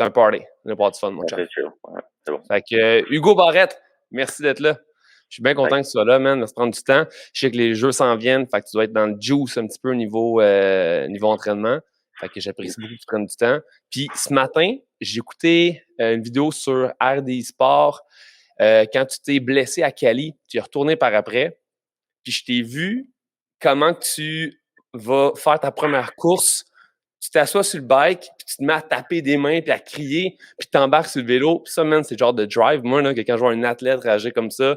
c'est un party. On a pas du fun, mon Ouais, chum. c'est chill. Ouais, c'est bon. Fait que Hugo Barrette, merci d'être là. Je suis bien content que tu sois là, man, de se prendre du temps. Je sais que les jeux s'en viennent, fait que tu dois être dans le juice un petit peu au niveau entraînement. Fait que j'apprécie beaucoup que tu prennes du temps. Puis ce matin, j'ai écouté une vidéo sur RDI Sport quand tu t'es blessé à Cali. Tu es retourné par après. Puis je t'ai vu comment tu vas faire ta première course. Tu t'assois sur le bike, puis tu te mets à taper des mains, puis à crier, puis tu t'embarques sur le vélo. Puis ça, man, c'est le genre de drive. Moi, là, que quand je vois un athlète rager comme ça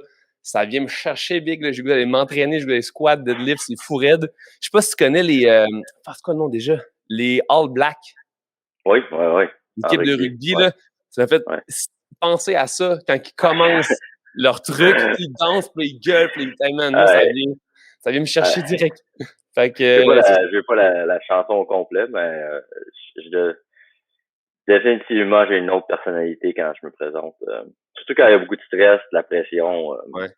vient me chercher big. Là. J'ai goût d'aller m'entraîner, j'ai goût d'aller squat, deadlift, c'est fou raide. Je sais pas si tu connais les... c'est quoi le nom déjà? Les All Blacks. Oui. L'équipe de rugby, ouais. là. Ça m'a fait Ouais. penser à ça quand ils commencent leur truc, ils dansent, puis ils gueulent, puis ils... Hey, man, moi, ça vient me chercher direct. Fait que... Je veux pas la chanson au complet, mais définitivement, j'ai une autre personnalité quand je me présente. Surtout quand il y a beaucoup de stress, de la pression. Ouais.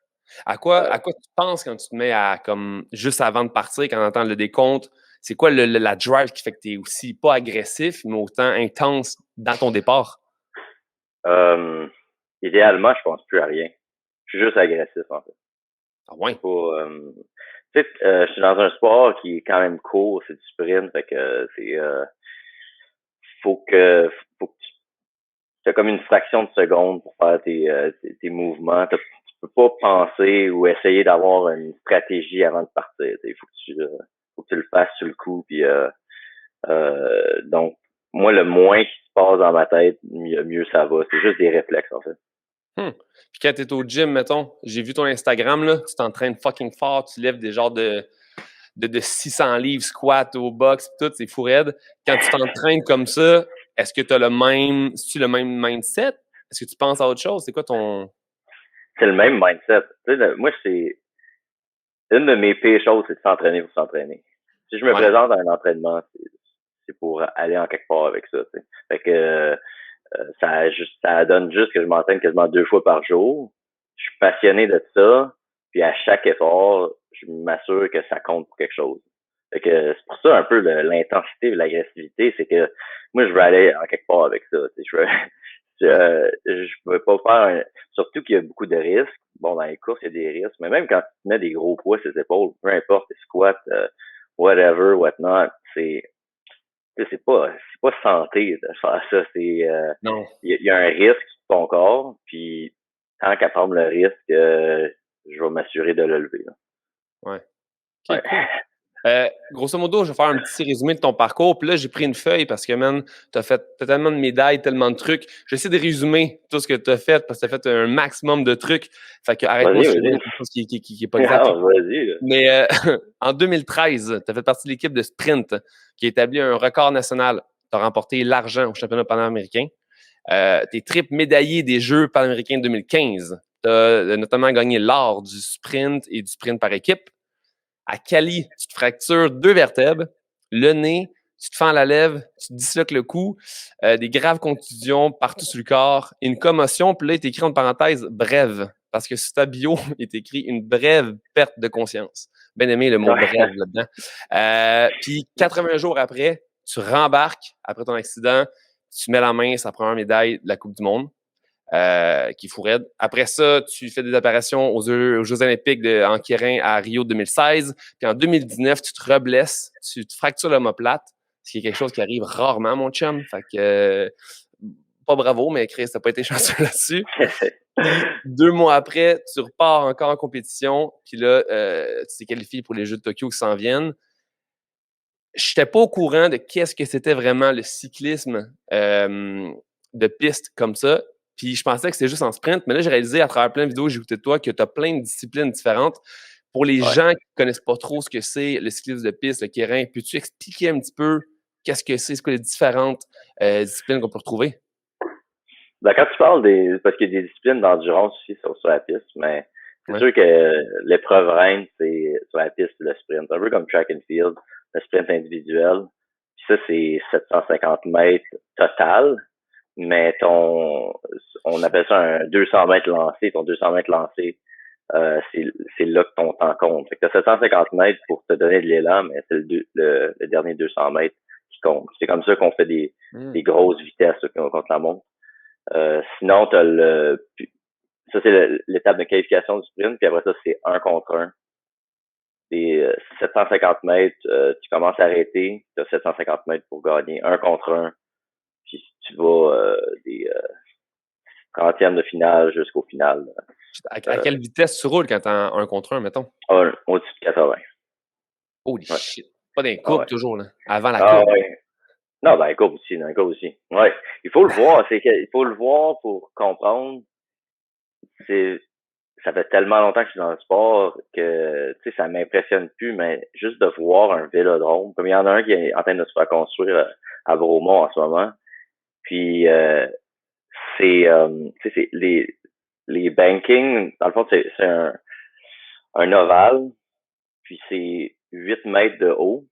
À quoi tu penses quand tu te mets à, comme, juste avant de partir, quand on entend le décompte, c'est quoi la drive qui fait que tu es aussi pas agressif, mais autant intense dans ton départ? Idéalement, je pense plus à rien. Je suis juste agressif, en fait. Ah ouais? Tu sais, je suis dans un sport qui est quand même court, c'est du sprint, fait que c'est faut que tu as comme une fraction de seconde pour faire tes mouvements. Tu peux pas penser ou essayer d'avoir une stratégie avant de partir. Il faut que tu le fasses sur le coup. Puis donc, moi, le moins qui se passe dans ma tête, mieux ça va. C'est juste des réflexes, en fait. Puis quand t'es au gym, mettons, j'ai vu ton Instagram, là, tu t'entraînes fucking fort, tu lèves des genres de 600 livres squat au box, tout, c'est fou raide. Quand tu t'entraînes comme ça, est-ce que c'est-tu le même mindset? Est-ce que tu penses à autre chose? C'est quoi ton... C'est le même mindset. Tu sais, moi, c'est une de mes pires choses, c'est de s'entraîner pour s'entraîner. Si je me présente à un entraînement, c'est pour aller en quelque part avec ça. Tu sais. Fait que ça donne juste que je m'entraîne quasiment 2 fois par jour. Je suis passionné de ça, puis à chaque effort, je m'assure que ça compte pour quelque chose. Fait que c'est pour ça un peu l'intensité et l'agressivité, c'est que moi je veux aller en quelque part avec ça. Je veux pas faire surtout qu'il y a beaucoup de risques. Bon, dans les courses, il y a des risques, mais même quand tu mets des gros poids sur les épaules, peu importe, les squats, whatever, whatnot, c'est pas santé de faire ça. Non. Il y a un risque sur ton corps, puis tant qu'à prendre le risque, je vais m'assurer de le lever. Là. Ouais. Okay, cool. Grosso modo, je vais faire un petit résumé de ton parcours. Puis là, j'ai pris une feuille parce que, man, t'as tellement de médailles, tellement de trucs. J'essaie de résumer tout ce que t'as fait parce que t'as fait un maximum de trucs. Fait que arrête-moi si j'ai quelque chose qui est pas exact. Vas-y. Mais en 2013, t'as fait partie de l'équipe de sprint qui a établi un record national. T'as remporté l'argent au championnat panaméricain. T'es triple médaillé des Jeux panaméricains 2015. T'as notamment gagné l'or du sprint et du sprint par équipe. À Cali, tu te fractures 2 vertèbres, le nez, tu te fends la lèvre, tu te disloques le cou, des graves contusions partout sur le corps, une commotion, puis là, il est écrit en parenthèse « brève », parce que sur ta bio, il est écrit « une brève perte de conscience ». Bien aimé le mot « brève » là-dedans. Puis 80 jours après, tu rembarques après ton accident, tu mets la main sur la première médaille de la Coupe du Monde. Qui est fou raide. Après ça, tu fais des apparitions aux Jeux olympiques en Kérin à Rio 2016. Puis en 2019, tu te reblesses, tu te fractures l'omoplate, ce qui est quelque chose qui arrive rarement, mon chum. Fait que, pas bravo, mais Chris, t'as pas été chanceux là-dessus. Puis 2 mois après, tu repars encore en compétition. Puis là, tu t'es qualifié pour les Jeux de Tokyo qui s'en viennent. Je n'étais pas au courant de qu'est-ce que c'était vraiment le cyclisme de piste comme ça. Puis je pensais que c'était juste en sprint, mais là, j'ai réalisé à travers plein de vidéos que j'ai écouté de toi que tu as plein de disciplines différentes. Pour les gens qui ne connaissent pas trop ce que c'est le cyclisme de piste, le kérin, peux-tu expliquer un petit peu qu'est-ce que c'est quoi les différentes disciplines qu'on peut retrouver? Ben, quand tu parles parce qu'il y a des disciplines d'endurance aussi sur la piste, mais c'est sûr que l'épreuve reine, c'est sur la piste, le sprint. Un peu comme track and field, le sprint individuel. Puis ça, c'est 750 mètres total. Mais on appelle ça un 200 mètres lancé. Ton 200 mètres lancé, c'est là que ton temps compte. Fait que t'as 750 mètres pour te donner de l'élan, mais c'est le dernier 200 mètres qui compte. C'est comme ça qu'on fait des grosses vitesses là, contre la montre. Sinon, ça c'est l'étape de qualification du sprint, puis après ça, c'est 1 contre 1. C'est 750 mètres, tu commences à arrêter, tu as 750 mètres pour gagner, 1 contre 1. Puis tu vas des 30e de finale jusqu'au final. À quelle vitesse tu roules quand t'es en 1 contre 1, mettons? Au-dessus de 80. Holy shit. Pas dans les courbes toujours, là. Avant la courbe. courbe. Ouais. Non, dans les courbes aussi, Ouais. Il faut le voir, il faut le voir pour comprendre. Ça fait tellement longtemps que je suis dans le sport que, tu sais, ça m'impressionne plus, mais juste de voir un vélodrome, comme il y en a un qui est en train de se faire construire à Bromont en ce moment. Puis, c'est les bankings, dans le fond, c'est un ovale, puis c'est 8 mètres de haut,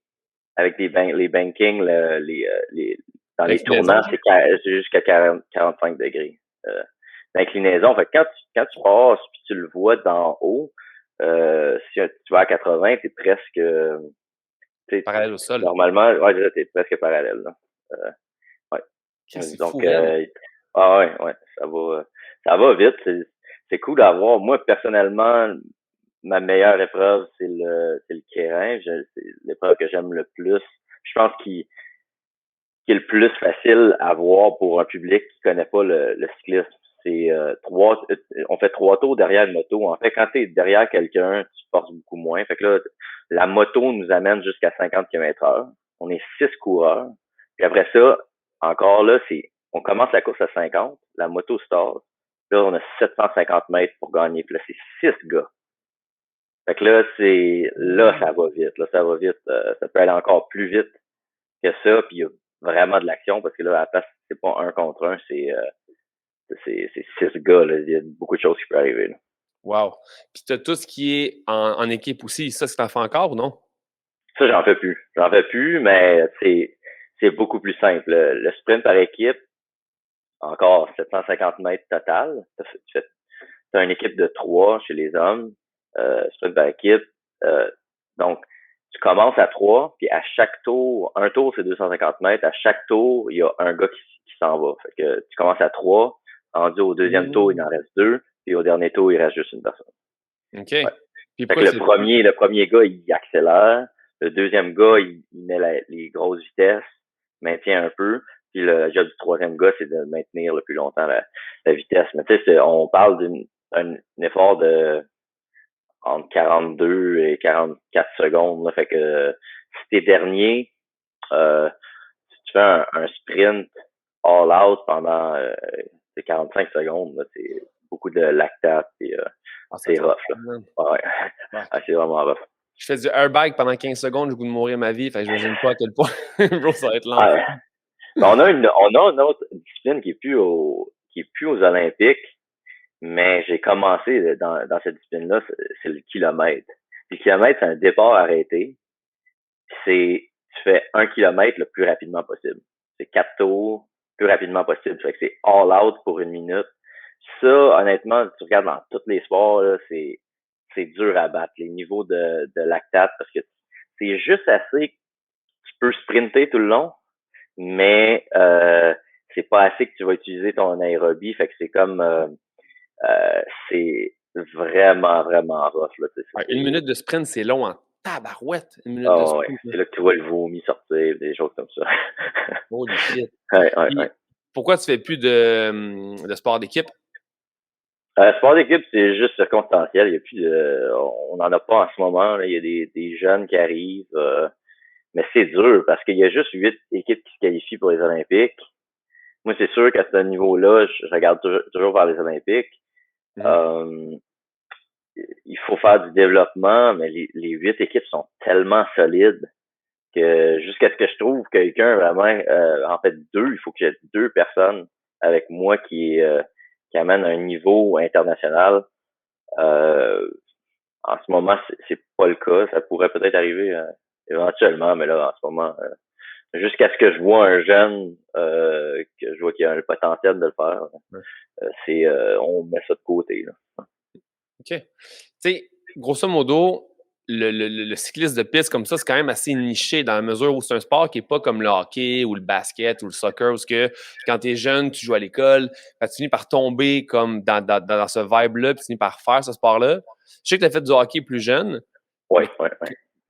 avec les bankings, dans les tournants, c'est jusqu'à 45 degrés d'inclinaison. Fait que quand tu passes puis tu le vois d'en haut, si tu vas à 80, t'es presque parallèle au sol. Normalement, ouais, t'es presque parallèle. Là. Ouais. C'est donc, fou, ouais, ça va vite. C'est cool d'avoir. Moi, personnellement, ma meilleure épreuve, c'est le kérin. C'est l'épreuve que j'aime le plus. Je pense qu'il est le plus facile à voir pour un public qui connaît pas le cyclisme. C'est on fait 3 tours derrière une moto. En fait, quand tu es derrière quelqu'un, tu forces beaucoup moins. Fait que là, la moto nous amène jusqu'à 50 km/h. On est 6 coureurs. Puis après ça, encore là, on commence la course à 50, la moto start. Là, on a 750 mètres pour gagner. Puis là, c'est 6 gars. Fait que là, ça va vite. Là, ça va vite. Ça peut aller encore plus vite que ça. Puis il y a vraiment de l'action parce que là, à la place, c'est pas 1 contre 1, c'est 6 gars. Là. Il y a beaucoup de choses qui peuvent arriver. Là. Wow. Puis tu as tout ce qui est en équipe aussi. Ça, c'est t'en fais encore ou non? Ça, j'en fais plus. J'en fais plus, mais c'est beaucoup plus simple. Le sprint par équipe, encore 750 mètres total. Tu as une équipe de 3 chez les hommes, sprint par équipe. Donc, tu commences à 3, puis à chaque tour, un tour, c'est 250 mètres. À chaque tour, il y a un gars qui s'en va. Fait que tu commences à 3, rendu au deuxième tour, il en reste 2, puis au dernier tour, il reste juste une personne. OK. Ouais. Puis fait que le premier gars, il accélère. Le deuxième gars, il met les grosses vitesses, maintient un peu. Puis le job du troisième gars, c'est de maintenir le plus longtemps la vitesse. Mais tu sais, on parle d'un effort de entre 42 et 44 secondes. Là. Fait que si t'es dernier, si tu fais un sprint all out pendant 45 secondes, là, c'est beaucoup de lactate et c'est rough. Là. Ouais. C'est vraiment rough. Je fais du airbag pendant 15 secondes, j'ai le goût de mourir ma vie. Fait que j'imagine pas à quel point bro, ça va être lent. On a une autre discipline qui est plus aux Olympiques, mais j'ai commencé dans cette discipline-là, c'est le kilomètre. Le kilomètre, c'est un départ arrêté. Tu fais 1 kilomètre le plus rapidement possible. C'est 4 tours le plus rapidement possible. Fait que c'est all out pour 1 minute. Ça, honnêtement, tu regardes dans tous les sports, là, c'est dur à battre. Les niveaux de lactate, parce que c'est juste assez que tu peux sprinter tout le long, mais c'est pas assez que tu vas utiliser ton aérobie. Fait que c'est comme c'est vraiment, vraiment rough. Là, 1 minute de sprint, c'est long en tabarouette. 1 minute de sprint. Ouais. C'est là que tu vois le vomi sortir, des choses comme ça. Holy shit. Ouais. Pourquoi tu fais plus de sport d'équipe? Sport d'équipe, c'est juste circonstanciel. Il y a plus on n'en a pas en ce moment. Là. Il y a des jeunes qui arrivent. Mais c'est dur parce qu'il y a juste 8 équipes qui se qualifient pour les Olympiques. Moi, c'est sûr qu'à ce niveau-là, je regarde toujours vers les Olympiques. Il faut faire du développement, mais les 8 équipes sont tellement solides que jusqu'à ce que je trouve quelqu'un vraiment, en fait 2, il faut que j'ai 2 personnes avec moi qui amènent un niveau international. En ce moment, c'est pas le cas. Ça pourrait peut-être arriver éventuellement, mais là, en ce moment, jusqu'à ce que je vois un jeune que je vois qu'il a le potentiel de le faire, on met ça de côté. Là. OK. Tu sais, grosso modo, le cycliste de piste comme ça, c'est quand même assez niché dans la mesure où c'est un sport qui n'est pas comme le hockey ou le basket ou le soccer, où que quand tu es jeune, tu joues à l'école, tu finis par tomber comme dans ce vibe-là, puis tu finis par faire ce sport-là. Je sais que tu as fait du hockey plus jeune, Ouais, mais ouais,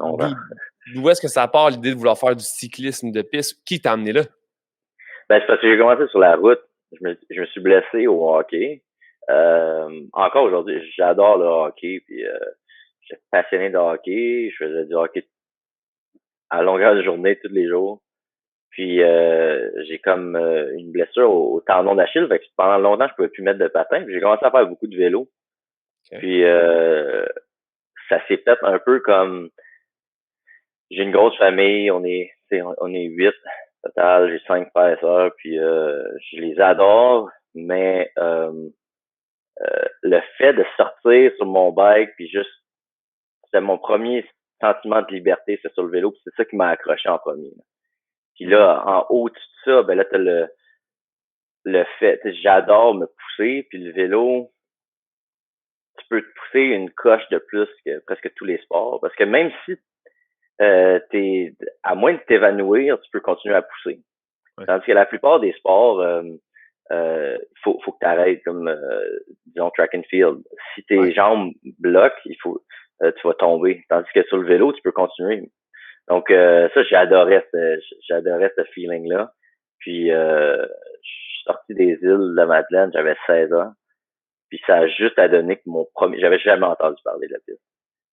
ouais. d'où est-ce que ça part l'idée de vouloir faire du cyclisme de piste? Qui t'a amené là? Ben, c'est parce que j'ai commencé sur la route. Je me suis blessé au hockey. Encore aujourd'hui, j'adore le hockey. Puis, j'étais passionné de hockey. Je faisais du hockey à longueur de journée, tous les jours. Puis, j'ai comme une blessure au tendon d'Achille. Fait que pendant longtemps, je pouvais plus mettre de patin. Puis, j'ai commencé à faire beaucoup de vélo. Okay. Puis, ça s'est fait un peu comme... J'ai une grosse famille. On est 8 total. J'ai 5 frères et sœurs. Puis, je les adore. Mais... le fait de sortir sur mon bike, puis juste, c'était mon premier sentiment de liberté, c'est sur le vélo, puis c'est ça qui m'a accroché en premier. Là. Puis là, en haut-dessus de ça, ben là, t'as le fait, j'adore me pousser, puis le vélo, tu peux te pousser une coche de plus que presque tous les sports, parce que même si à moins de t'évanouir, tu peux continuer à pousser. Ouais. Tandis que la plupart des sports, faut que tu arrêtes comme disons track and field. Si tes jambes bloquent, tu vas tomber. Tandis que sur le vélo, tu peux continuer. Donc ça, j'adorais ce feeling-là. Puis je suis sorti des îles de Madeleine, j'avais 16 ans. Puis ça a juste à donner que j'avais jamais entendu parler de la piste.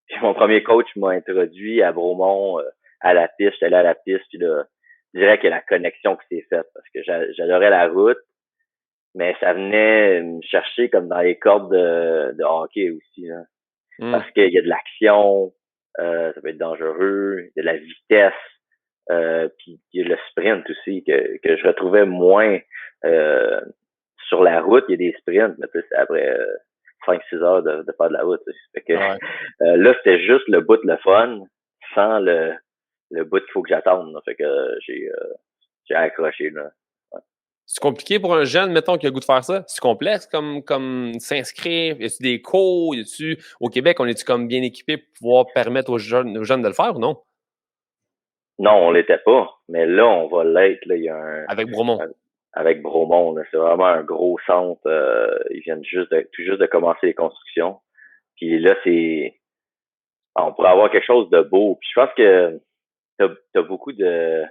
Puis mon premier coach m'a introduit à Bromont à la piste, j'étais allé à la piste, puis là, je dirais que la connexion qui s'est faite, parce que j'adorais la route, mais ça venait me chercher comme dans les cordes de hockey aussi. Là. Parce qu'il y a de l'action, ça peut être dangereux, il y a de la vitesse, puis il y a le sprint aussi que je retrouvais moins sur la route. Il y a des sprints, mais c'est après 5-6 heures de faire de la route. Fait que, là, c'était juste le bout de le fun sans le bout qu'il faut que j'attende. Fait que j'ai accroché. Là. C'est compliqué pour un jeune, mettons, qui a le goût de faire ça? C'est complexe comme s'inscrire? Y a-tu des cours? Au Québec, on est-tu comme bien équipé pour pouvoir permettre aux jeunes de le faire ou non? Non, on l'était pas. Mais là, on va l'être. Là, il y a avec Bromont. Avec Bromont, là, c'est vraiment un gros centre. Ils viennent tout juste de commencer les constructions. Puis là, on pourrait avoir quelque chose de beau. Puis je pense que t'as beaucoup de...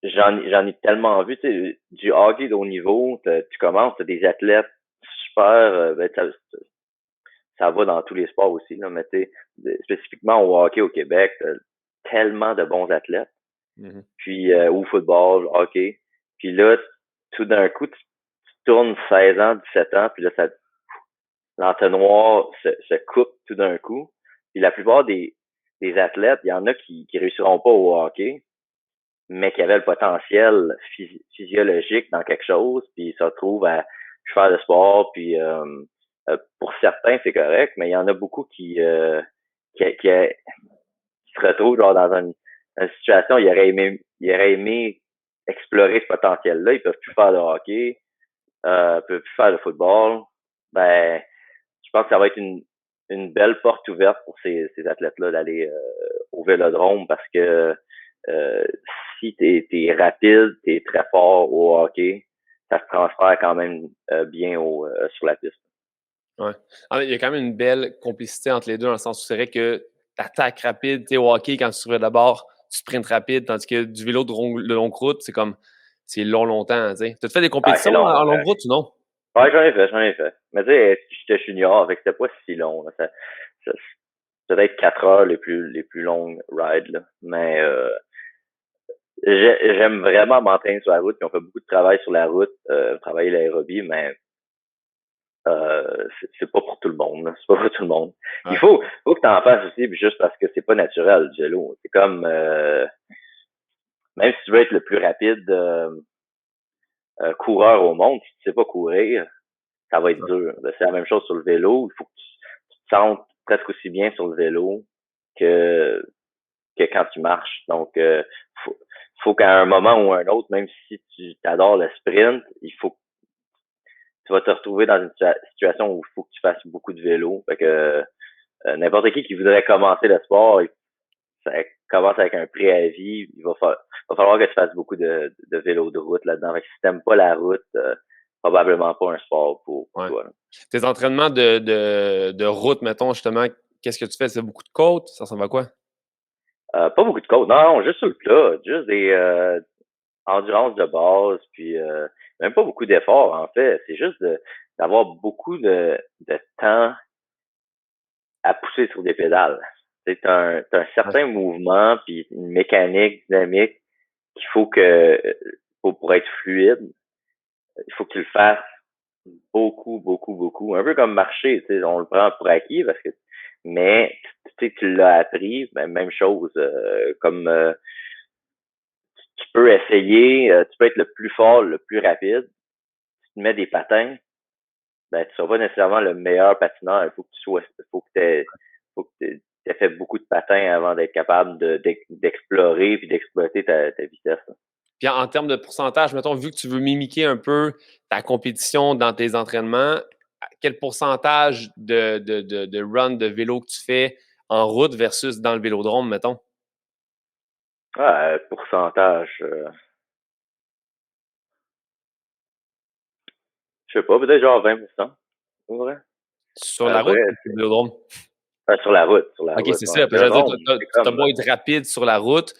J'en ai tellement vu, tu sais, du hockey de haut niveau, tu commences, t'as des athlètes super, ça va dans tous les sports aussi, là, mais tu sais, spécifiquement au hockey au Québec, t'as tellement de bons athlètes. Mm-hmm. Puis, au football, hockey. Puis là, tout d'un coup, tu tournes 16 ans, 17 ans, puis là, l'entonnoir se coupe tout d'un coup. Puis la plupart des athlètes, il y en a qui réussiront pas au hockey, mais qui avaient le potentiel physiologique dans quelque chose, puis ils se retrouvent à faire le sport, puis pour certains, c'est correct, mais il y en a beaucoup qui se retrouvent genre dans une situation où ils auraient aimé explorer ce potentiel-là, ils peuvent plus faire le hockey, peuvent plus faire le football. Ben, je pense que ça va être une belle porte ouverte pour ces athlètes-là d'aller au Vélodrome parce que si t'es rapide, t'es très fort au hockey, ça se transfère quand même bien sur la piste. Ouais. Il y a quand même une belle complicité entre les deux dans le sens où c'est vrai que t'attaques rapide, au hockey, quand tu surveilles d'abord, tu sprintes rapide, tandis que du vélo de longue route, c'est longtemps, tu sais. T'as fait des compétitions en longue route ou non? Ouais, j'en ai fait. Mais tu sais, j'étais junior, fait que c'était pas si long, là. Ça peut-être 4 heures les plus longues rides, là. Mais, j'aime vraiment m'entraîner sur la route, puis on fait beaucoup de travail sur la route, travailler l'aérobie, mais c'est pas pour tout le monde. C'est pas pour tout le monde. Ouais. Il faut que t'en fasses aussi, juste parce que c'est pas naturel, le vélo. C'est comme même si tu veux être le plus rapide coureur au monde, si tu sais pas courir, ça va être dur. C'est la même chose sur le vélo. Il faut que tu te sentes presque aussi bien sur le vélo que quand tu marches. Donc, faut qu'à un moment ou un autre, même si tu adores le sprint, il faut que tu vas te retrouver dans une situation où il faut que tu fasses beaucoup de vélo. Fait que n'importe qui voudrait commencer le sport, ça commence avec un préavis. Va falloir que tu fasses beaucoup de vélo de route là-dedans. Fait que si t'aimes pas la route, probablement pas un sport pour toi. Là. Tes entraînements de route, mettons, justement, qu'est-ce que tu fais? C'est beaucoup de côtes? Ça ressemble à quoi? Pas beaucoup de côtes. Non, juste sur le plat. Juste des endurance de base, puis même pas beaucoup d'efforts, en fait. C'est juste d'avoir beaucoup de temps à pousser sur des pédales. T'as un certain mouvement, puis une mécanique dynamique qu'il faut pour être fluide, il faut que tu le fasses beaucoup, beaucoup, beaucoup. Un peu comme marcher, on le prend pour acquis mais tu l'as appris, même chose, comme tu peux essayer, tu peux être le plus fort, le plus rapide, tu te mets des patins, ben tu seras pas nécessairement le meilleur patineur. Il faut que t'aies fait beaucoup de patins avant d'être capable d'explorer puis d'exploiter ta vitesse. Là. Puis en termes de pourcentage, mettons, vu que tu veux mimiquer un peu ta compétition dans tes entraînements, quel pourcentage de run de vélo que tu fais en route versus dans le vélodrome, mettons? Pourcentage. Je sais pas, peut-être genre 20%. C'est vrai? Sur la route ou sur le vélodrome? Sur la route. OK, c'est ça. Je veux dire, tu as beau être rapide sur la route,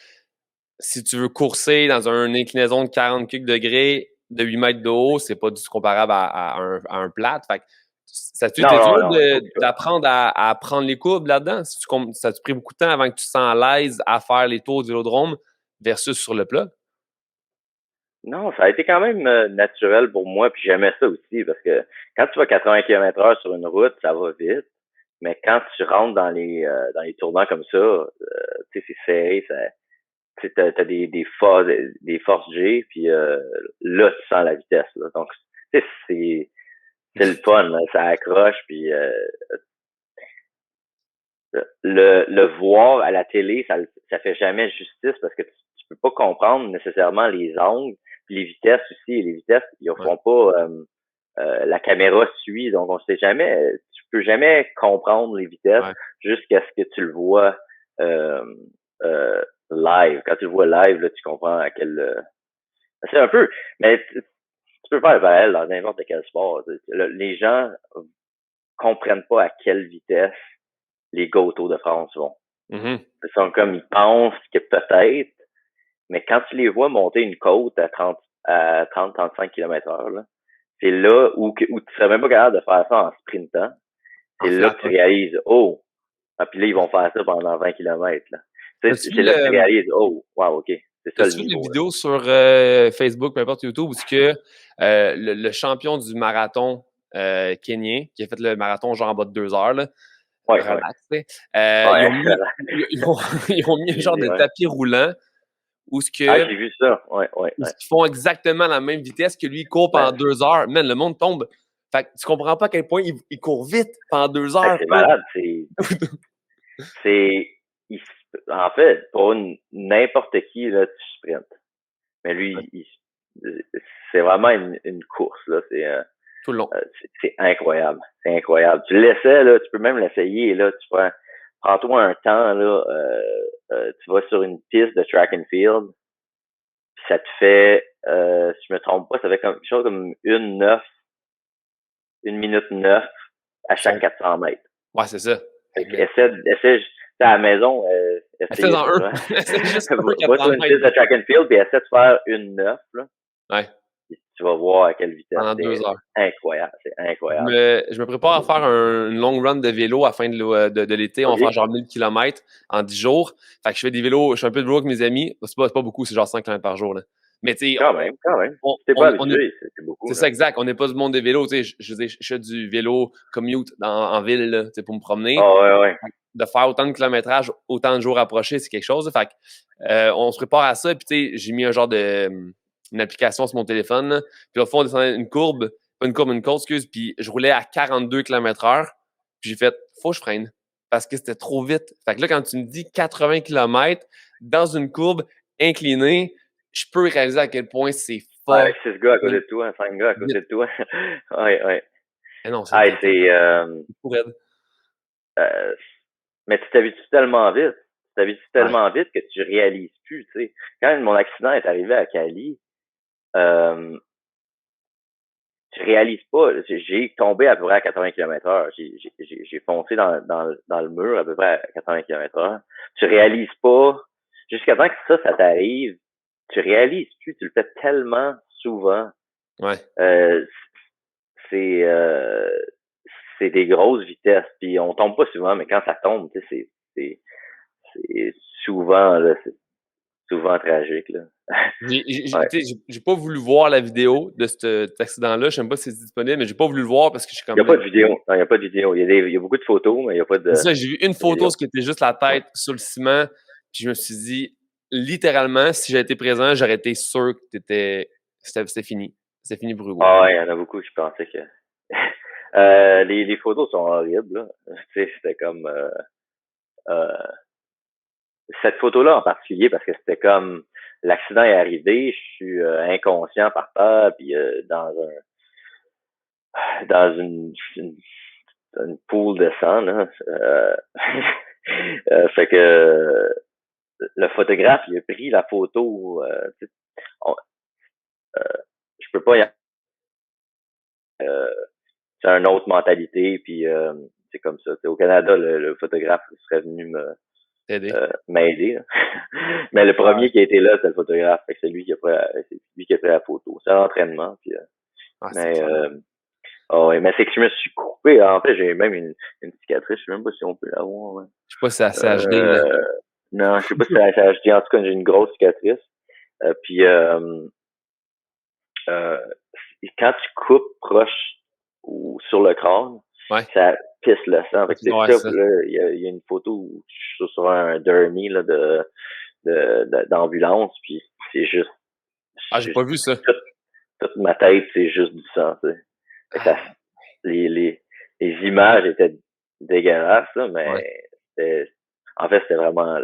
si tu veux courser dans une inclinaison de 40 quelques degrés de 8 mètres de haut, c'est pas du tout comparable à un plat. Fait que, ça t'es dur d'apprendre à prendre les courbes là-dedans? Ça te pris beaucoup de temps avant que tu te sens à l'aise à faire les tours du vélodrome versus sur le plat? Non, ça a été quand même naturel pour moi, puis j'aimais ça aussi, parce que quand tu vas 80 km/h sur une route, ça va vite, mais quand tu rentres dans les tournants comme ça, tu sais, c'est serré, t'as des forces G, puis là, tu sens la vitesse. Là. Donc, c'est le fun, là, ça accroche, puis le voir à la télé, ça fait jamais justice parce que tu peux pas comprendre nécessairement les angles, puis les vitesses aussi. Et les vitesses, ils font pas la caméra suit, donc on sait jamais, tu peux jamais comprendre les vitesses jusqu'à ce que tu le vois live. Quand tu le vois live, là, tu comprends à quel c'est un peu, mais tu peux faire pareil dans n'importe quel sport. Les gens comprennent pas à quelle vitesse les gars autour de France vont. Mm-hmm. Ils sont comme, ils pensent que peut-être, mais quand tu les vois monter une côte à 30-35 km/h, là, c'est là où tu serais même pas capable de faire ça en sprintant. C'est là que tu réalises, oh, puis là, ils vont faire ça pendant 20 km. Là. C'est là que tu réalises, oh, wow, OK. C'est ça le niveau. T'as-tu vu des vidéos sur Facebook, peu importe YouTube, où le champion du marathon kenyan, qui a fait le marathon genre en bas de 2 heures, là, relax, ils ont mis un genre de tapis roulant où j'ai vu ça. Ils font exactement la même vitesse que lui, il court pendant 2 heures. Man, le monde tombe. Fait que tu comprends pas à quel point il court vite pendant 2 heures. C'est malade. En fait, pour n'importe qui, là, tu sprintes. Mais lui, c'est vraiment une course, là. Tout le long. C'est incroyable. C'est incroyable. Tu l'essaies, là, tu peux même l'essayer, là. Prends-toi un temps, là, tu vas sur une piste de track and field, puis ça te fait, si je me trompe pas, ça fait quelque chose comme 1 minute 9 à chaque 400 mètres. Ouais, c'est ça. Essaie à la maison, essaie en un. Essaie juste un va sur une piste de track and field, puis essaie de faire 1 9, là. Ouais. Tu vas voir à quelle vitesse. Pendant 2 heures. Incroyable, c'est incroyable. Je me prépare à faire une long run de vélo à la fin de l'été. On va faire genre 1000 km en 10 jours. Fait que je fais des vélos, je fais un peu de vélo avec mes amis. C'est pas beaucoup, c'est genre 5 km par jour. Là. Mais tu sais. Quand même. T'es pas habitué, c'est beaucoup. C'est ça, exact. On n'est pas du monde des vélos. Tu sais, je fais du vélo commute en ville là, pour me promener. Ouais. De faire autant de kilométrage, autant de jours approchés, c'est quelque chose. Fait que, on se prépare à ça. Puis tu sais, j'ai mis un genre une application sur mon téléphone. Là. Puis au fond, on descendait une côte, excuse. Puis je roulais à 42 km/h. Puis j'ai fait, faut que je freine. Parce que c'était trop vite. Fait que là, quand tu me dis 80 km dans une courbe inclinée, je peux réaliser à quel point c'est fort. Avec 6 gars à côté de toi, 5 gars à côté de toi. ouais. Et non, c'est c'est pour raide. mais tu t'habitues tellement vite. Tu t'habitues Ouais. tellement vite que tu réalises plus, tu sais. Quand mon accident est arrivé à Cali, euh, tu réalises pas. J'ai tombé à peu près à 80 km/h. J'ai foncé dans le mur à peu près à 80 km/h. Tu réalises pas. Jusqu'à temps que ça t'arrive, tu réalises plus. Tu le fais tellement souvent. Ouais. Euh, c'est c'est des grosses vitesses. Puis on tombe pas souvent, mais quand ça tombe, tu sais, c'est souvent là, c'est souvent tragique là. Ouais. J'ai pas voulu voir la vidéo de cet accident-là. Je sais même pas si c'est disponible, mais j'ai pas voulu le voir parce que je suis Il y a comme. pas de vidéo. Non, il y a pas de vidéo. Il y a beaucoup de photos, mais il y a pas C'est de ça, j'ai vu une photo, vidéo. ce qui était juste la Ouais. tête sur le ciment. Puis je me suis dit, littéralement, si j'avais été présent, j'aurais été sûr que c'était fini. C'était fini pour Hugo. Ah ouais, il y en a beaucoup, je pensais que les photos sont horribles, là. Tu sais, c'était comme euh, cette photo-là en particulier, parce que c'était comme l'accident est arrivé, je suis inconscient par terre, puis dans une poule de sang, là. Fait que le photographe, il a pris la photo. On- je peux pas y c'est une autre mentalité, puis c'est comme ça. T'sais, au Canada, le photographe serait venu T'aider. m'aider. Mais le Ouais. premier qui a été là, c'est le photographe. Fait que c'est lui qui a pris la photo. C'est un entraînement. Puis, Ah, c'est mais clair. oh, ouais, mais c'est que je me suis coupé. En fait, j'ai même une cicatrice. Je sais même pas si on peut l'avoir. Ouais. Je sais pas si c'est assez HD, là. Euh, non, je sais pas si c'est HD. En tout cas, j'ai une grosse cicatrice. Puis euh, quand tu coupes proche ou sur le crâne, Ouais. ça pisse le sang. Fait que c'est Ouais, ça, c'est ça. là, il y a une photo où je suis sur un derny là, d'ambulance, puis c'est juste, Ah, j'ai pas vu ça. toute, toute ma tête, c'est juste du sang, tu sais. Fait que Ah, les, les, les images étaient dégueulasses, là, ouais. mais en fait, c'était vraiment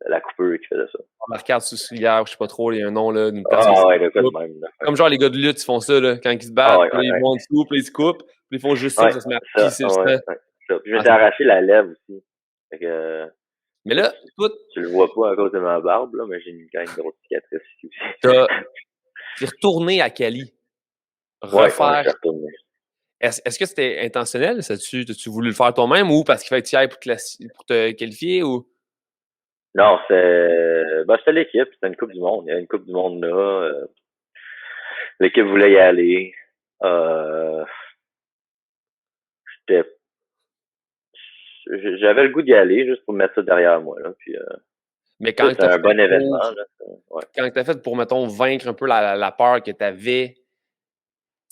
la coupure qui faisait ça. La carte sourcilière, je sais pas trop, il y a un nom, là, d'une place où Ah ouais, ils le se cas de coupent. même, là. Comme genre les gars de lutte, ils font ça, là, quand ils se Ah battent, ouais, puis là, ouais, ils ouais. vont en dessous, puis là, ils se coupent, puis ils font juste ça, Ouais, puis ça se met à ça, pisser le ouais, sang. ouais. Ça. Puis je Ah, m'étais c'est... arraché la lèvre aussi. Fait que, Mais ça, là, toi, tu le vois pas à cause de ma barbe, là, mais j'ai quand même une grosse cicatrice ici aussi. t'as- t'es retourné à Cali, Ouais, ouais, je refaire. suis retourné. Est-ce que c'était intentionnel? T'as-tu voulu le faire toi-même ou parce qu'il fallait que tu y ailles pour te qualifier ou? Non, c'était l'équipe, c'était une Coupe du Monde. Il y a une Coupe du Monde là. L'équipe voulait y aller. Euh, j'étais- J'avais le goût d'y aller juste pour mettre ça derrière moi, là. Puis, Mais quand c'était t'as un fait bon événement, pour, là. Ouais. quand t'as fait pour, mettons, vaincre un peu la peur que t'avais.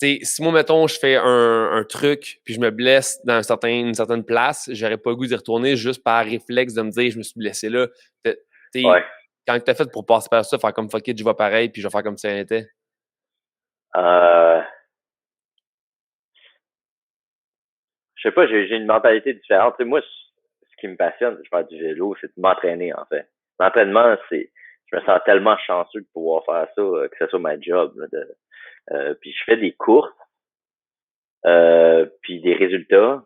Tu sais, si moi, mettons, je fais un truc puis je me blesse dans une certaine place, j'aurais pas le goût d'y retourner juste par réflexe de me dire je me suis blessé là. Ouais. Quand t'as fait pour passer par ça, faire comme fuck it, je vais pareil puis je vais faire comme si rien n'était. Euh, je sais pas, j'ai une mentalité différente. Tu sais, moi, ce qui me passionne, c'est de faire du vélo, c'est de m'entraîner, en fait. L'entraînement, je me sens tellement chanceux de pouvoir faire ça, que ce soit ma job, là, puis je fais des courses, puis des résultats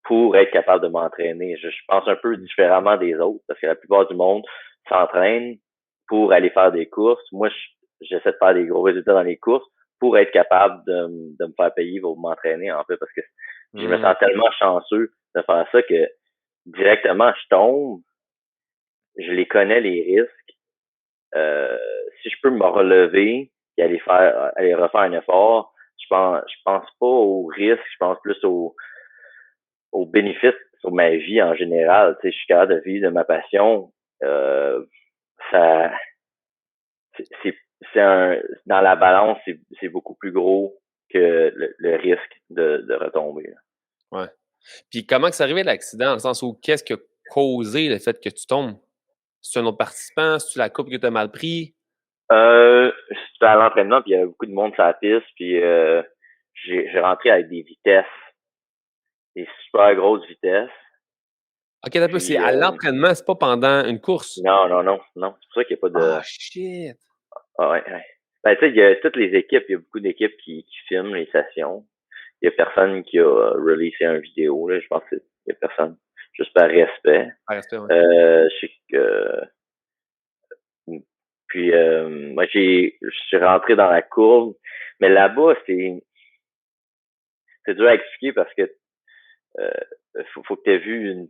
pour être capable de m'entraîner. Je pense un peu différemment des autres, parce que la plupart du monde s'entraîne pour aller faire des courses. Moi, j'essaie de faire des gros résultats dans les courses pour être capable de me faire payer pour m'entraîner, en fait, parce que je me Hmm. sens tellement chanceux de faire ça que directement, je tombe, je les connais, les risques. Euh, si je peux me relever et aller refaire un effort, je pense pas au risque, je pense plus aux bénéfices sur ma vie en général. Tu sais, je suis capable de vivre de ma passion. Euh, ça, c'est, dans la balance, c'est beaucoup plus gros que le risque de retomber. Ouais. Puis comment que c'est arrivé l'accident, dans le sens où qu'est-ce qui a causé le fait que tu tombes? C'est un autre participant? C'est-tu la coupe que tu as mal pris? J'étais à l'entraînement, puis il y avait beaucoup de monde sur la piste, puis j'ai rentré avec des super grosses vitesses. Ok, un peu, c'est Puis à l'entraînement, c'est pas pendant une course. non, non, non, non. C'est pour ça qu'il n'y a pas de. Ah, shit! Ah, ouais, ouais. Ben, tu sais, il y a toutes les équipes, il y a beaucoup d'équipes qui filment les sessions. Il y a personne qui a releasé un vidéo, là. Je pense qu'il y a personne. juste par respect. Par respect, ouais. Je sais que puis moi je suis rentré dans la courbe, mais là-bas c'est dur à expliquer parce que faut que tu aies vu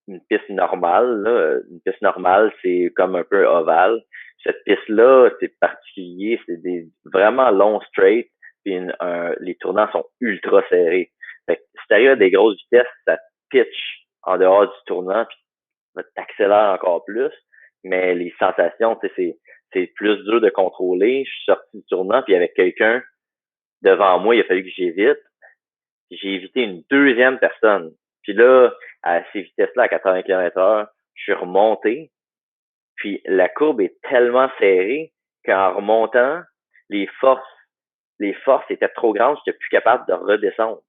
une piste normale là. Une piste normale, c'est comme un peu ovale. Cette piste-là, c'est particulier, c'est des vraiment longs straight, puis les tournants sont ultra serrés. Fait que si t'arrives à des grosses vitesses, ça pitch en dehors du tournant, puis t'accélères encore plus. Mais les sensations, tu sais, c'est plus dur de contrôler. Je suis sorti du tournant, puis avec quelqu'un devant moi, il a fallu que j'évite. J'ai évité une deuxième personne. Puis là, à ces vitesses-là, à 80 km/h, je suis remonté. Puis la courbe est tellement serrée qu'en remontant, les forces étaient trop grandes, j'étais plus capable de redescendre.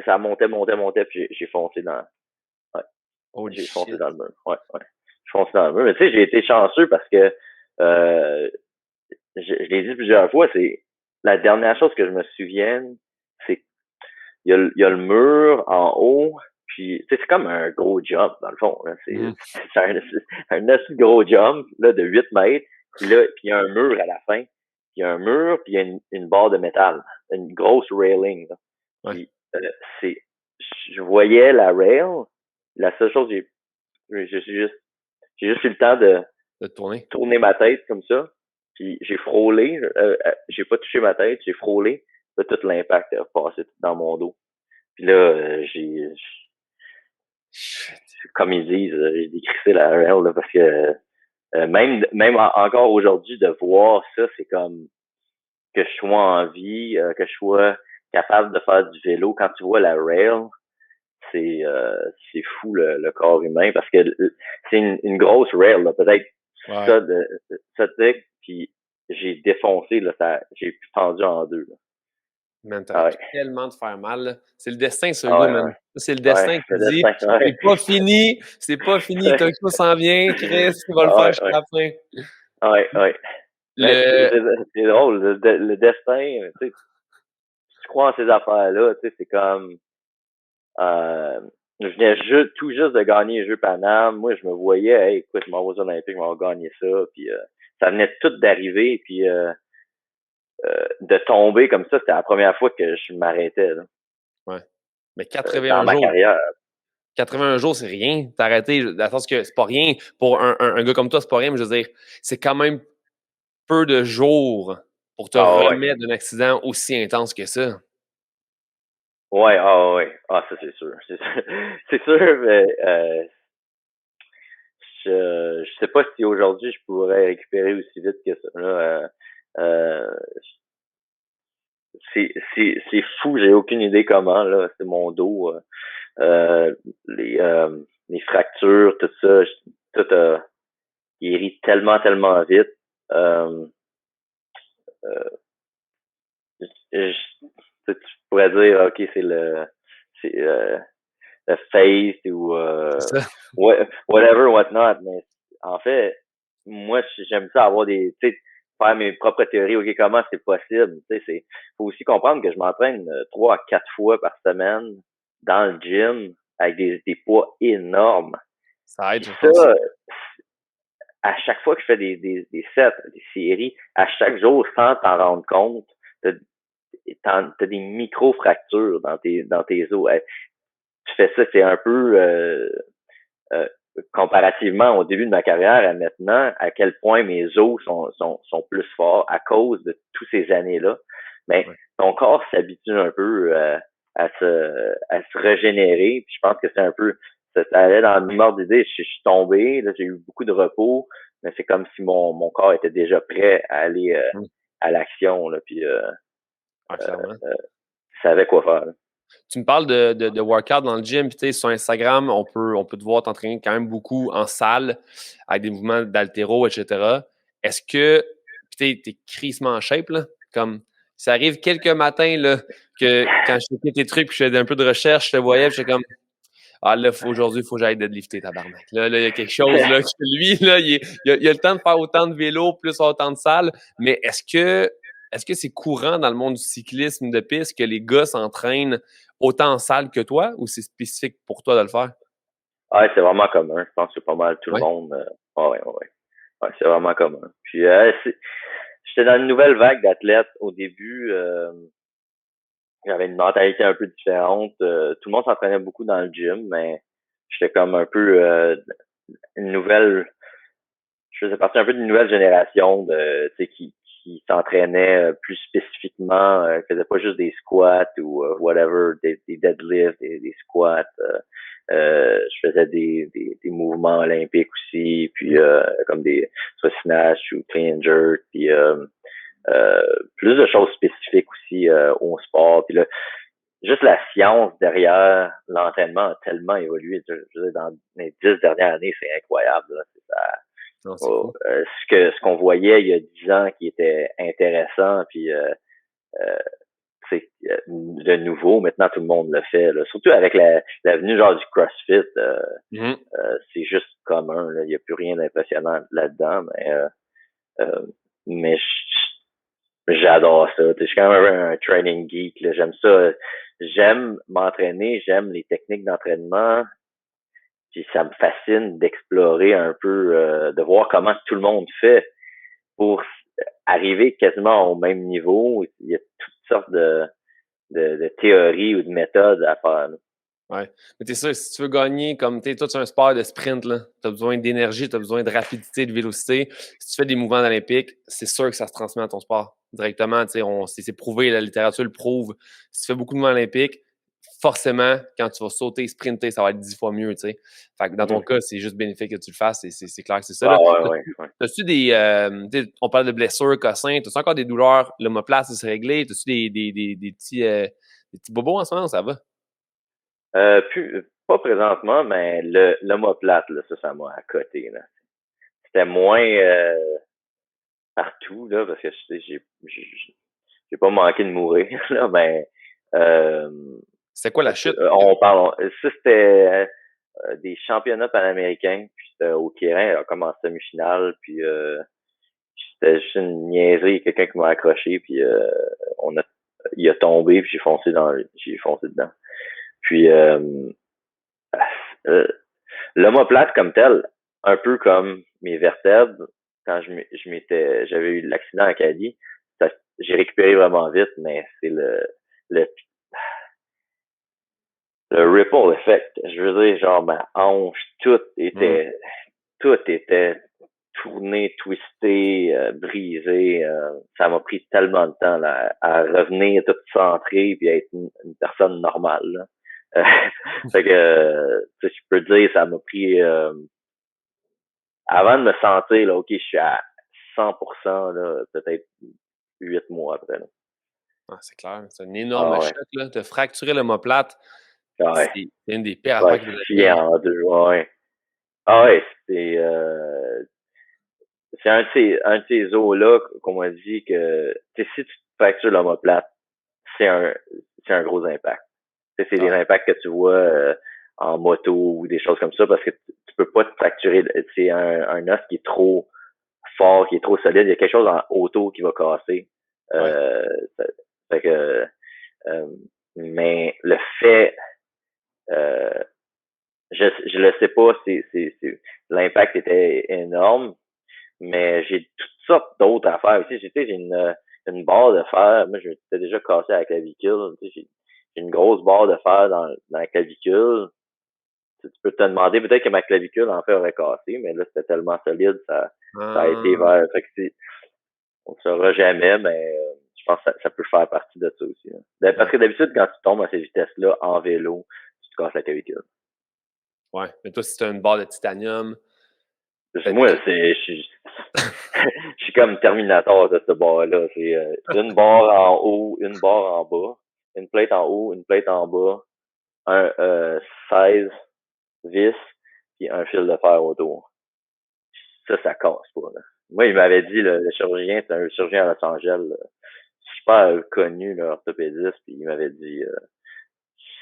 Ça montait, puis j'ai foncé ouais. J'ai foncé dans le mur. Ouais. Je foncé dans le mur. Mais tu sais, j'ai été chanceux parce que je l'ai dit plusieurs fois, c'est la dernière chose que je me souvienne, c'est il y a le mur en haut, puis c'est comme un gros jump, dans le fond. Là. C'est un assez gros jump là, de 8 mètres, puis là, puis il y a un mur à la fin. Puis il y a un mur, puis il y a une barre de métal, une grosse railing. Là. Puis c'est je voyais la rail, la seule chose j'ai juste eu le temps de tourner ma tête comme ça. Puis j'ai frôlé, j'ai pas touché ma tête, j'ai frôlé, là, tout l'impact a passé dans mon dos. Puis là, comme ils disent, j'ai décrissé la rail là, parce que même encore aujourd'hui de voir ça, c'est comme que je sois en vie, que je sois capable de faire du vélo. Quand tu vois la rail, c'est fou le corps humain parce que c'est une grosse rail, là, peut-être ça puis j'ai défoncé, là, j'ai fendu en deux. Là. Man, t'aurais pu tellement te faire mal. Là. C'est le destin, ce gars, man. Ouais. C'est le destin qui dit c'est pas fini, Tokyo s'en vient, Chris, il va le faire jusqu'à la fin. Ouais. C'est drôle, le destin, tu sais, tu crois en ces affaires-là, tu sais, c'est comme je venais tout juste de gagner les Jeux Paname. Moi, je me voyais, hey, écoute, je m'en vais aux Olympiques, je m'en vais gagner ça. Puis ça venait tout d'arriver, puis de tomber comme ça, c'était la première fois que je m'arrêtais. Là. Ouais. Mais 81 dans ma jours. Carrière. 81 jours, c'est rien. T'as arrêté, dans le sens que c'est pas rien. Pour un gars comme toi, c'est pas rien, mais je veux dire, c'est quand même peu de jours pour te remettre d'un accident aussi intense que ça. Ouais. Ah, ça, c'est sûr. C'est sûr, mais je sais pas si aujourd'hui je pourrais récupérer aussi vite que ça. Là, c'est fou, j'ai aucune idée comment, là. C'est mon dos. Les fractures, tout ça, tout a guéri tellement vite. Tu pourrais dire, OK, c'est le face ou whatever, whatnot. Mais en fait, moi, j'aime ça avoir tu sais, faire mes propres théories. OK, comment c'est possible? Tu sais, faut aussi comprendre que je m'entraîne 3 à 4 fois par semaine dans le gym avec des poids énormes. Ça aide, je pense. À chaque fois que je fais des sets, des séries, à chaque jour, sans t'en rendre compte, t'as des micro-fractures dans tes os. Tu fais ça, c'est un peu comparativement au début de ma carrière à maintenant, à quel point mes os sont plus forts à cause de toutes ces années-là. Mais ton corps s'habitue un peu à se régénérer. Puis je pense que c'est un peu ça allait dans le même ordre d'idée. Je suis tombé, là, j'ai eu beaucoup de repos, mais c'est comme si mon corps était déjà prêt à aller à l'action. Là, puis savait quoi faire. Là. Tu me parles de workout dans le gym, puis tu sais, sur Instagram, on peut te voir t'entraîner quand même beaucoup en salle, avec des mouvements d'haltéro, etc. Est-ce que, puis t'es crissement en shape, là, comme, ça arrive quelques matins, là, que quand je faisais tes trucs, puis je faisais un peu de recherche, je te voyais, puis j'étais comme, ah là, aujourd'hui, il faut que j'aille deadlifter, tabarnak. Là, il y a quelque chose, là, que lui, là, il a le temps de faire autant de vélo, plus autant de salles, mais est-ce que c'est courant dans le monde du cyclisme de piste que les gars s'entraînent autant en salle que toi ou c'est spécifique pour toi de le faire? Ouais, c'est vraiment commun. Je pense que c'est pas mal tout le Ouais. monde. Ouais. Ouais, c'est vraiment commun. Puis j'étais dans une nouvelle vague d'athlètes au début. J'avais une mentalité un peu différente. Tout le monde s'entraînait beaucoup dans le gym, mais j'étais comme un peu une nouvelle. Je faisais partie un peu d'une nouvelle génération de, tu sais, qui s'entraînait plus spécifiquement, qui faisait pas juste des squats ou whatever, des deadlifts, des squats. Je faisais des mouvements olympiques aussi, puis comme des soit snatch ou clean and jerk, puis plus de choses spécifiques aussi au sport. Puis là, juste la science derrière l'entraînement a tellement évolué. Je veux dire, dans les 10 dernières années, c'est incroyable. Là. Non, c'est fou. Ce qu'on voyait il y a 10 ans qui était intéressant, puis c'est de nouveau, maintenant tout le monde le fait. Là. Surtout avec la venue genre du CrossFit, c'est juste commun. Là. Il n'y a plus rien d'impressionnant là-dedans, mais j'adore ça. Je suis quand même un training geek. Là. J'aime ça. J'aime m'entraîner, j'aime les techniques d'entraînement. Puis ça me fascine d'explorer un peu, de voir comment tout le monde fait pour arriver quasiment au même niveau. Il y a toutes sortes de théories ou de méthodes à faire. Là. Ouais. Mais t'es sûr, si tu veux gagner, comme toi, tu as un sport de sprint, tu as besoin d'énergie, tu as besoin de rapidité, de vélocité. Si tu fais des mouvements olympiques, c'est sûr que ça se transmet à ton sport directement. C'est prouvé, la littérature le prouve. Si tu fais beaucoup de mouvements olympiques, forcément, quand tu vas sauter, sprinter, ça va être 10 fois mieux. Fait que dans ton cas, c'est juste bénéfique que tu le fasses. C'est clair que c'est ça. Là. Ouais. T'as-tu des. On parle de blessures, cossins. T'as-tu encore des douleurs? L'omoplate, c'est réglé? T'as-tu des petits bobos en ce moment? Ça va? Pas présentement, mais l'omoplate, là, ça m'a accoté. Là. C'était moins partout, là, parce que j'ai pas manqué de mourir. Là, mais C'est quoi la chute? on parle. Ça, c'était des championnats panaméricains, puis c'était au Kérin, comme en semi-finale, puis c'était juste une niaiserie, quelqu'un qui m'a accroché, puis il a tombé, puis j'ai foncé dedans. Puis l'omoplate comme tel, un peu comme mes vertèbres, quand j'avais eu l'accident à Cali, j'ai récupéré vraiment vite, mais c'est le ripple effect. Je veux dire, genre ma hanche, tout était tourné, twisté, brisé. Ça m'a pris tellement de temps là, à revenir tout centré puis à être une personne normale. Là. Fait que, je peux dire, ça m'a pris avant de me sentir là, ok, je suis à 100%, là, peut-être 8 mois après. Là. Ah, c'est clair, c'est un énorme choc. Là. Te fracturer l'omoplate, ouais. c'est une des pires affaires qui vous arriver. En deux, ouais. Ah ouais, c'est un de ces os-là qu'on m'a dit que si tu te fractures l'omoplate, c'est un gros impact. C'est des impacts que tu vois en moto ou des choses comme ça parce que tu peux pas te fracturer. C'est un os qui est trop fort, qui est trop solide. Il y a quelque chose en auto qui va casser. Fait que, mais le fait, je le sais pas, l'impact était énorme, mais j'ai toutes sortes d'autres affaires aussi. J'ai une barre de fer. Moi, je m'étais déjà cassé à la clavicule. J'ai une grosse barre de fer dans la clavicule. Tu peux te demander, peut-être que ma clavicule, en fait, aurait cassé, mais là, c'était tellement solide, ça a été vert. Fait que on ne saura jamais, mais je pense que ça peut faire partie de ça aussi. Hein. Parce que d'habitude, quand tu tombes à ces vitesses-là, en vélo, tu te casses la clavicule. Ouais, mais toi, si tu as une barre de titanium... Moi, je suis comme Terminator de cette barre-là. C'est une barre en haut, une barre en bas, une plate en haut, une plate en bas, 16 vis, puis un fil de fer autour. Ça casse pas. Là. Moi, il m'avait dit, le chirurgien, c'est un chirurgien à Los Angeles, super connu, orthopédiste, puis il m'avait dit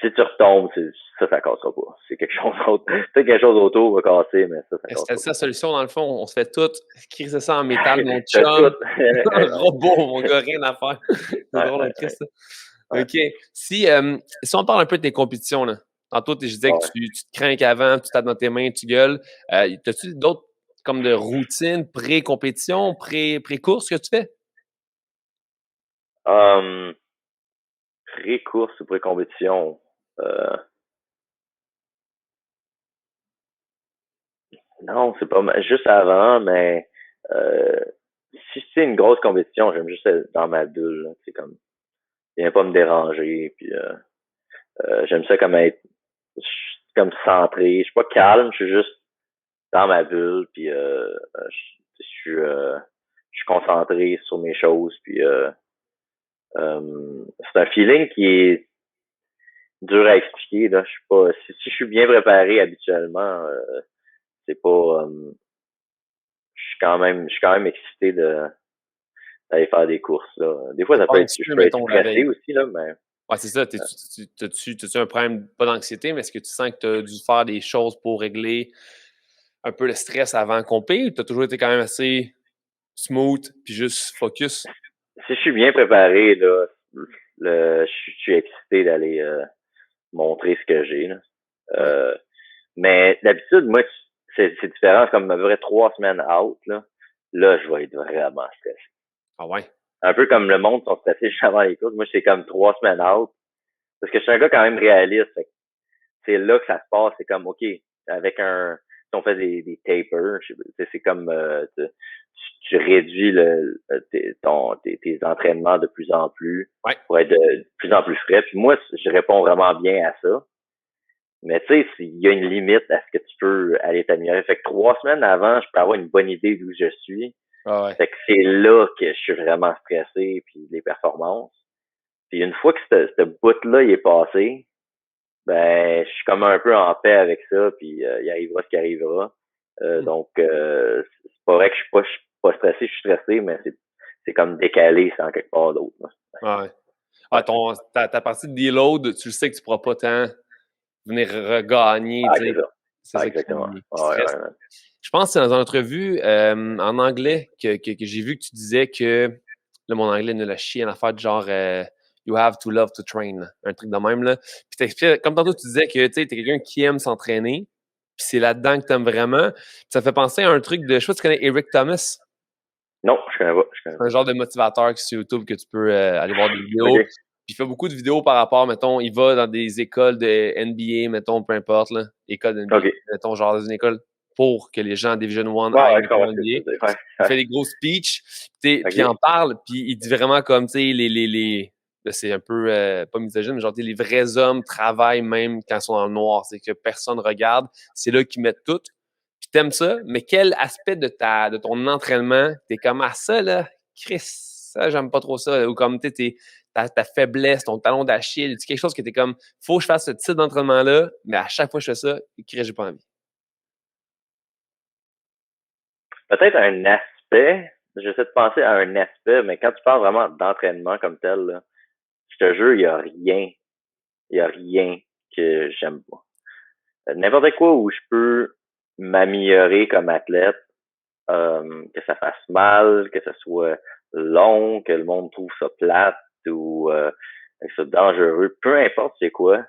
si tu retombes, ça cassera pas. C'est quelque chose d'autre. Peut-être quelque chose autour va casser, mais ça cassera pas. C'est la solution, dans le fond. On se fait tout crisser ça en métal, mon chum. Un robot, mon gars, rien à faire. C'est drôle, ça. OK. Si on parle un peu de tes compétitions, là. Tantôt, je disais que Ouais. tu te crains avant, tu tapes dans tes mains, tu gueules. As-tu d'autres comme de routines pré-compétition, pré-course que tu fais? Pré-course ou pré-compétition. Non, c'est pas mal. Juste avant, mais euh, si c'est une grosse compétition, j'aime juste être dans ma bulle. C'est comme, viens pas me déranger. Puis j'aime ça comme être, je suis comme centré. Je suis pas calme, je suis juste dans ma bulle. Puis je suis concentré sur mes choses. Puis c'est un feeling qui est dur à expliquer. Là, je suis pas. Si je suis bien préparé habituellement, c'est pas. Je suis quand même excité d'aller faire des courses, là. Des fois, T'es ça pas peut être, anxieux, je peux être mettons, la stressé veille. aussi, là, mais Ouais, c'est ça. T'as-tu un problème, pas d'anxiété, mais est-ce que tu sens que tu as dû faire des choses pour régler un peu le stress avant compé ou tu as toujours été quand même assez smooth puis juste focus? si je suis bien préparé, là, je suis excité d'aller montrer ce que j'ai, là. Ouais. Euh, mais d'habitude, moi, c'est différent. C'est comme à peu près 3 semaines out, là. Là, je vais être vraiment stressé. Ah ouais. Un peu comme le monde sont stressés juste avant les courses. Moi, c'est comme 3 semaines out. Parce que je suis un gars quand même réaliste. Fait que c'est là que ça se passe. C'est comme, OK, avec si on fait des tapers, c'est comme, tu réduis tes entraînements de plus en plus Ouais. pour être de plus en plus frais. Puis moi, je réponds vraiment bien à ça. Mais tu sais, il y a une limite à ce que tu peux aller t'améliorer. Fait que 3 semaines avant, je peux avoir une bonne idée d'où je suis. Ah ouais. Fait que c'est là que je suis vraiment stressé, puis les performances. Puis une fois que ce bout-là il est passé, ben je suis comme un peu en paix avec ça, puis il arrivera ce qui arrivera. Hmm. Donc c'est pas vrai que je suis pas stressé, je suis stressé, mais c'est comme décalé sans quelque part d'autre. Là. Ah ouais. Ouais. Ta partie de deload, tu le sais que tu pourras pas tant venir regagner, Ah, tu c'est sais. ça. C'est Ah, ça exactement. qui Ouais, stresse. ouais, ouais. Je pense que c'est dans une entrevue en anglais que j'ai vu que tu disais que là, mon anglais ne l'a chié en affaire de genre You have to love to train, un truc de même là. Puis t'expliquais, comme tantôt tu disais que tu sais, t'es quelqu'un qui aime s'entraîner, puis c'est là-dedans que t'aimes vraiment. Puis ça fait penser à un truc de, je sais pas si tu connais Eric Thomas. Non, je connais pas. Je connais C'est un genre de motivateur sur YouTube que tu peux aller voir des pas. vidéos. OK. Puis il fait beaucoup de vidéos par rapport, mettons, il va dans des écoles de NBA, mettons, peu importe, là, école de NBA, OK. mettons, genre dans une école pour que les gens en Division 1 Ouais, aillent, ouais, je mettons, comprends en ce que tu NBA. veux dire. Ouais, Il ouais. fait des gros speeches, puis il OK. en parle, puis il dit vraiment comme, tu sais, là, c'est un peu, pas misogyne, mais genre, tu sais, les vrais hommes travaillent même quand ils sont dans le noir. C'est que personne regarde. C'est là qu'ils mettent tout. Puis t'aimes ça, mais quel aspect de ton entraînement, t'es comme à ça, là, Chris, ça, j'aime pas trop ça. Ou comme, tu sais, ta faiblesse, ton talon d'Achille, c'est quelque chose que t'es comme, faut que je fasse ce type d'entraînement-là, mais à chaque fois que je fais ça, Chris, j'ai pas envie. Peut-être un aspect, j'essaie de penser à un aspect, mais quand tu parles vraiment d'entraînement comme tel, là, je te jure, il y a rien que j'aime pas. N'importe quoi où je peux m'améliorer comme athlète, que ça fasse mal, que ça soit long, que le monde trouve ça plate ou que ça dangereux, peu importe c'est quoi,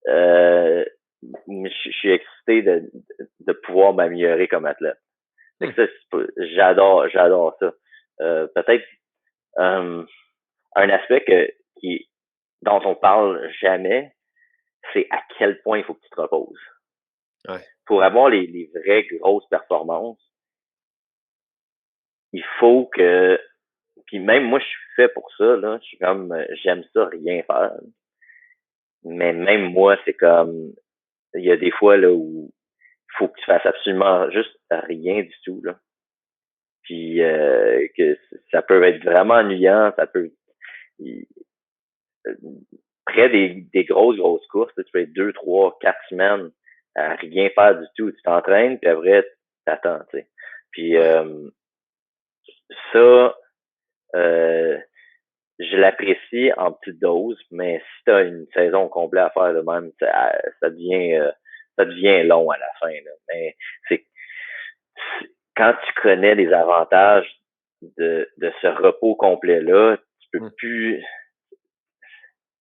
euh, je suis excité de pouvoir m'améliorer comme athlète. Fait Hmm. que ça, j'adore ça. Peut-être euh, un aspect dont on parle jamais, c'est à quel point il faut que tu te reposes. Ouais. Pour avoir les vraies grosses performances, il faut que, puis même moi je suis fait pour ça, là, je suis comme, j'aime ça rien faire. Mais même moi, c'est comme, il y a des fois là où il faut que tu fasses absolument juste rien du tout, là. Puis que ça peut être vraiment ennuyant, ça peut près des grosses courses, tu fais 2, 3, 4 semaines à rien faire du tout. Tu t'entraînes, puis après, t'attends, tu sais. Puis Ouais. ça, euh, je l'apprécie en petite dose, mais si tu as une saison complète à faire de même, ça devient long à la fin. Là. Mais c'est quand tu connais les avantages de ce repos complet-là, tu peux Hmm. plus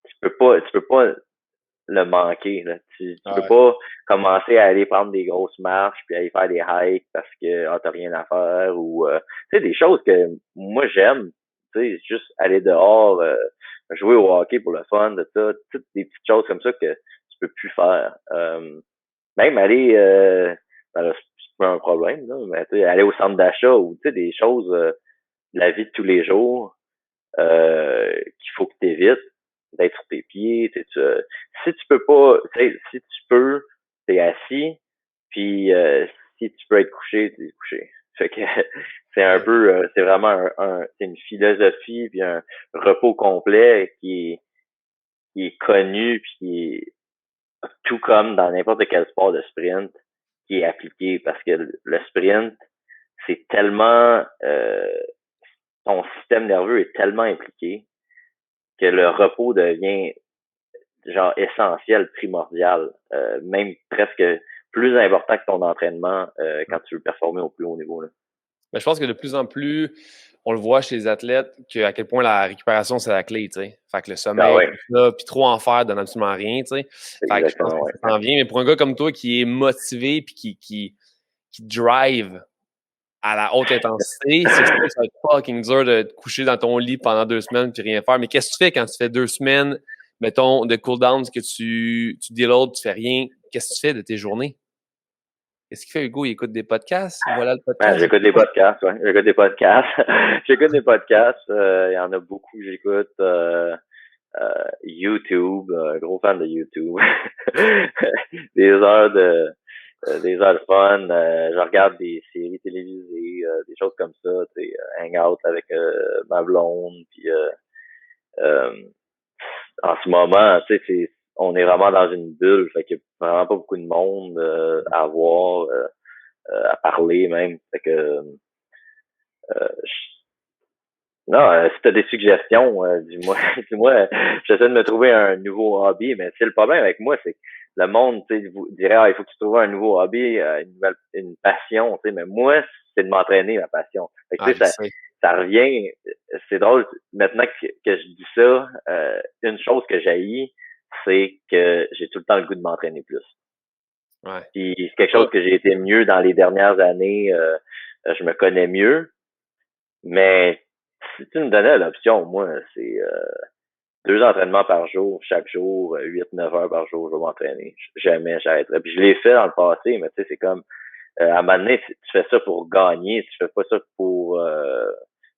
tu peux pas le manquer. Là. Tu peux Ouais. pas commencer à aller prendre des grosses marches puis aller faire des hikes parce que t'as rien à faire ou tu sais, des choses que moi j'aime. Tu sais, juste aller dehors, jouer au hockey pour le fun, de ça, toutes des petites choses comme ça que tu peux plus faire. Même aller ben là, c'est pas un problème, là, mais tu sais, aller au centre d'achat ou tu sais, des choses de la vie de tous les jours qu'il faut que tu évites d'être sur tes pieds. Si tu peux pas, si tu peux, t'es assis, puis si tu peux être couché, t'es couché. Fait que c'est un peu, c'est vraiment c'est une philosophie puis un repos complet qui est connu puis qui est tout comme dans n'importe quel sport de sprint qui est appliqué parce que le sprint c'est tellement ton système nerveux est tellement impliqué que le repos devient genre essentiel, primordial, même presque plus important que ton entraînement quand tu veux performer au plus haut niveau. Là. Mais je pense que de plus en plus, on le voit chez les athlètes, à quel point la récupération, c'est la clé, tu sais. Fait que le Ah sommeil, ouais, tout ça, puis trop en faire donne absolument rien, tu sais. Fait que je pense exactement, que ouais. ça s'en vient. Mais pour un gars comme toi qui est motivé puis qui drive à la haute intensité, c'est sûr que ça va être fucking dur de te coucher dans ton lit pendant 2 semaines puis rien faire. Mais qu'est-ce que tu fais quand tu fais 2 semaines, mettons, de cool-down, que tu déloads, tu fais rien? Qu'est-ce que tu fais de tes journées? Qu'est-ce qu'il fait, Hugo? Il écoute des podcasts? Voilà le Ben, podcast. j'écoute des podcasts, ouais. J'écoute des podcasts. J'écoute des podcasts. Il y en a beaucoup que j'écoute. YouTube, gros fan de YouTube. Des heures de fun. Je regarde des séries télévisées, des choses comme ça. Tu sais, hangout avec ma blonde. Puis euh, en ce moment, tu sais, on est vraiment dans une bulle. Fait qu'il y a vraiment pas beaucoup de monde à voir, à parler même. Fait que non, si t'as des suggestions, dis-moi, dis-moi, j'essaie de me trouver un nouveau hobby, mais c'est le problème avec moi, c'est que le monde, tu sais, vous dirait, il faut que tu trouves un nouveau hobby, une passion, tu sais, mais moi, c'est de m'entraîner, ma passion. Fait que, Ah, tu je sais, sais. ça revient, c'est drôle, maintenant que je dis ça, une chose que j'haïs, c'est que j'ai tout le temps le goût de m'entraîner plus. Ouais. Puis c'est quelque Ah, chose que j'ai été mieux dans les dernières années, je me connais mieux, mais si tu me donnais l'option, moi, c'est 2 entraînements par jour, chaque jour, 8-9 heures par jour, je vais m'entraîner. Jamais j'arrêterais. Puis je l'ai fait dans le passé, mais tu sais, c'est comme à un moment donné, tu fais ça pour gagner, tu fais pas ça pour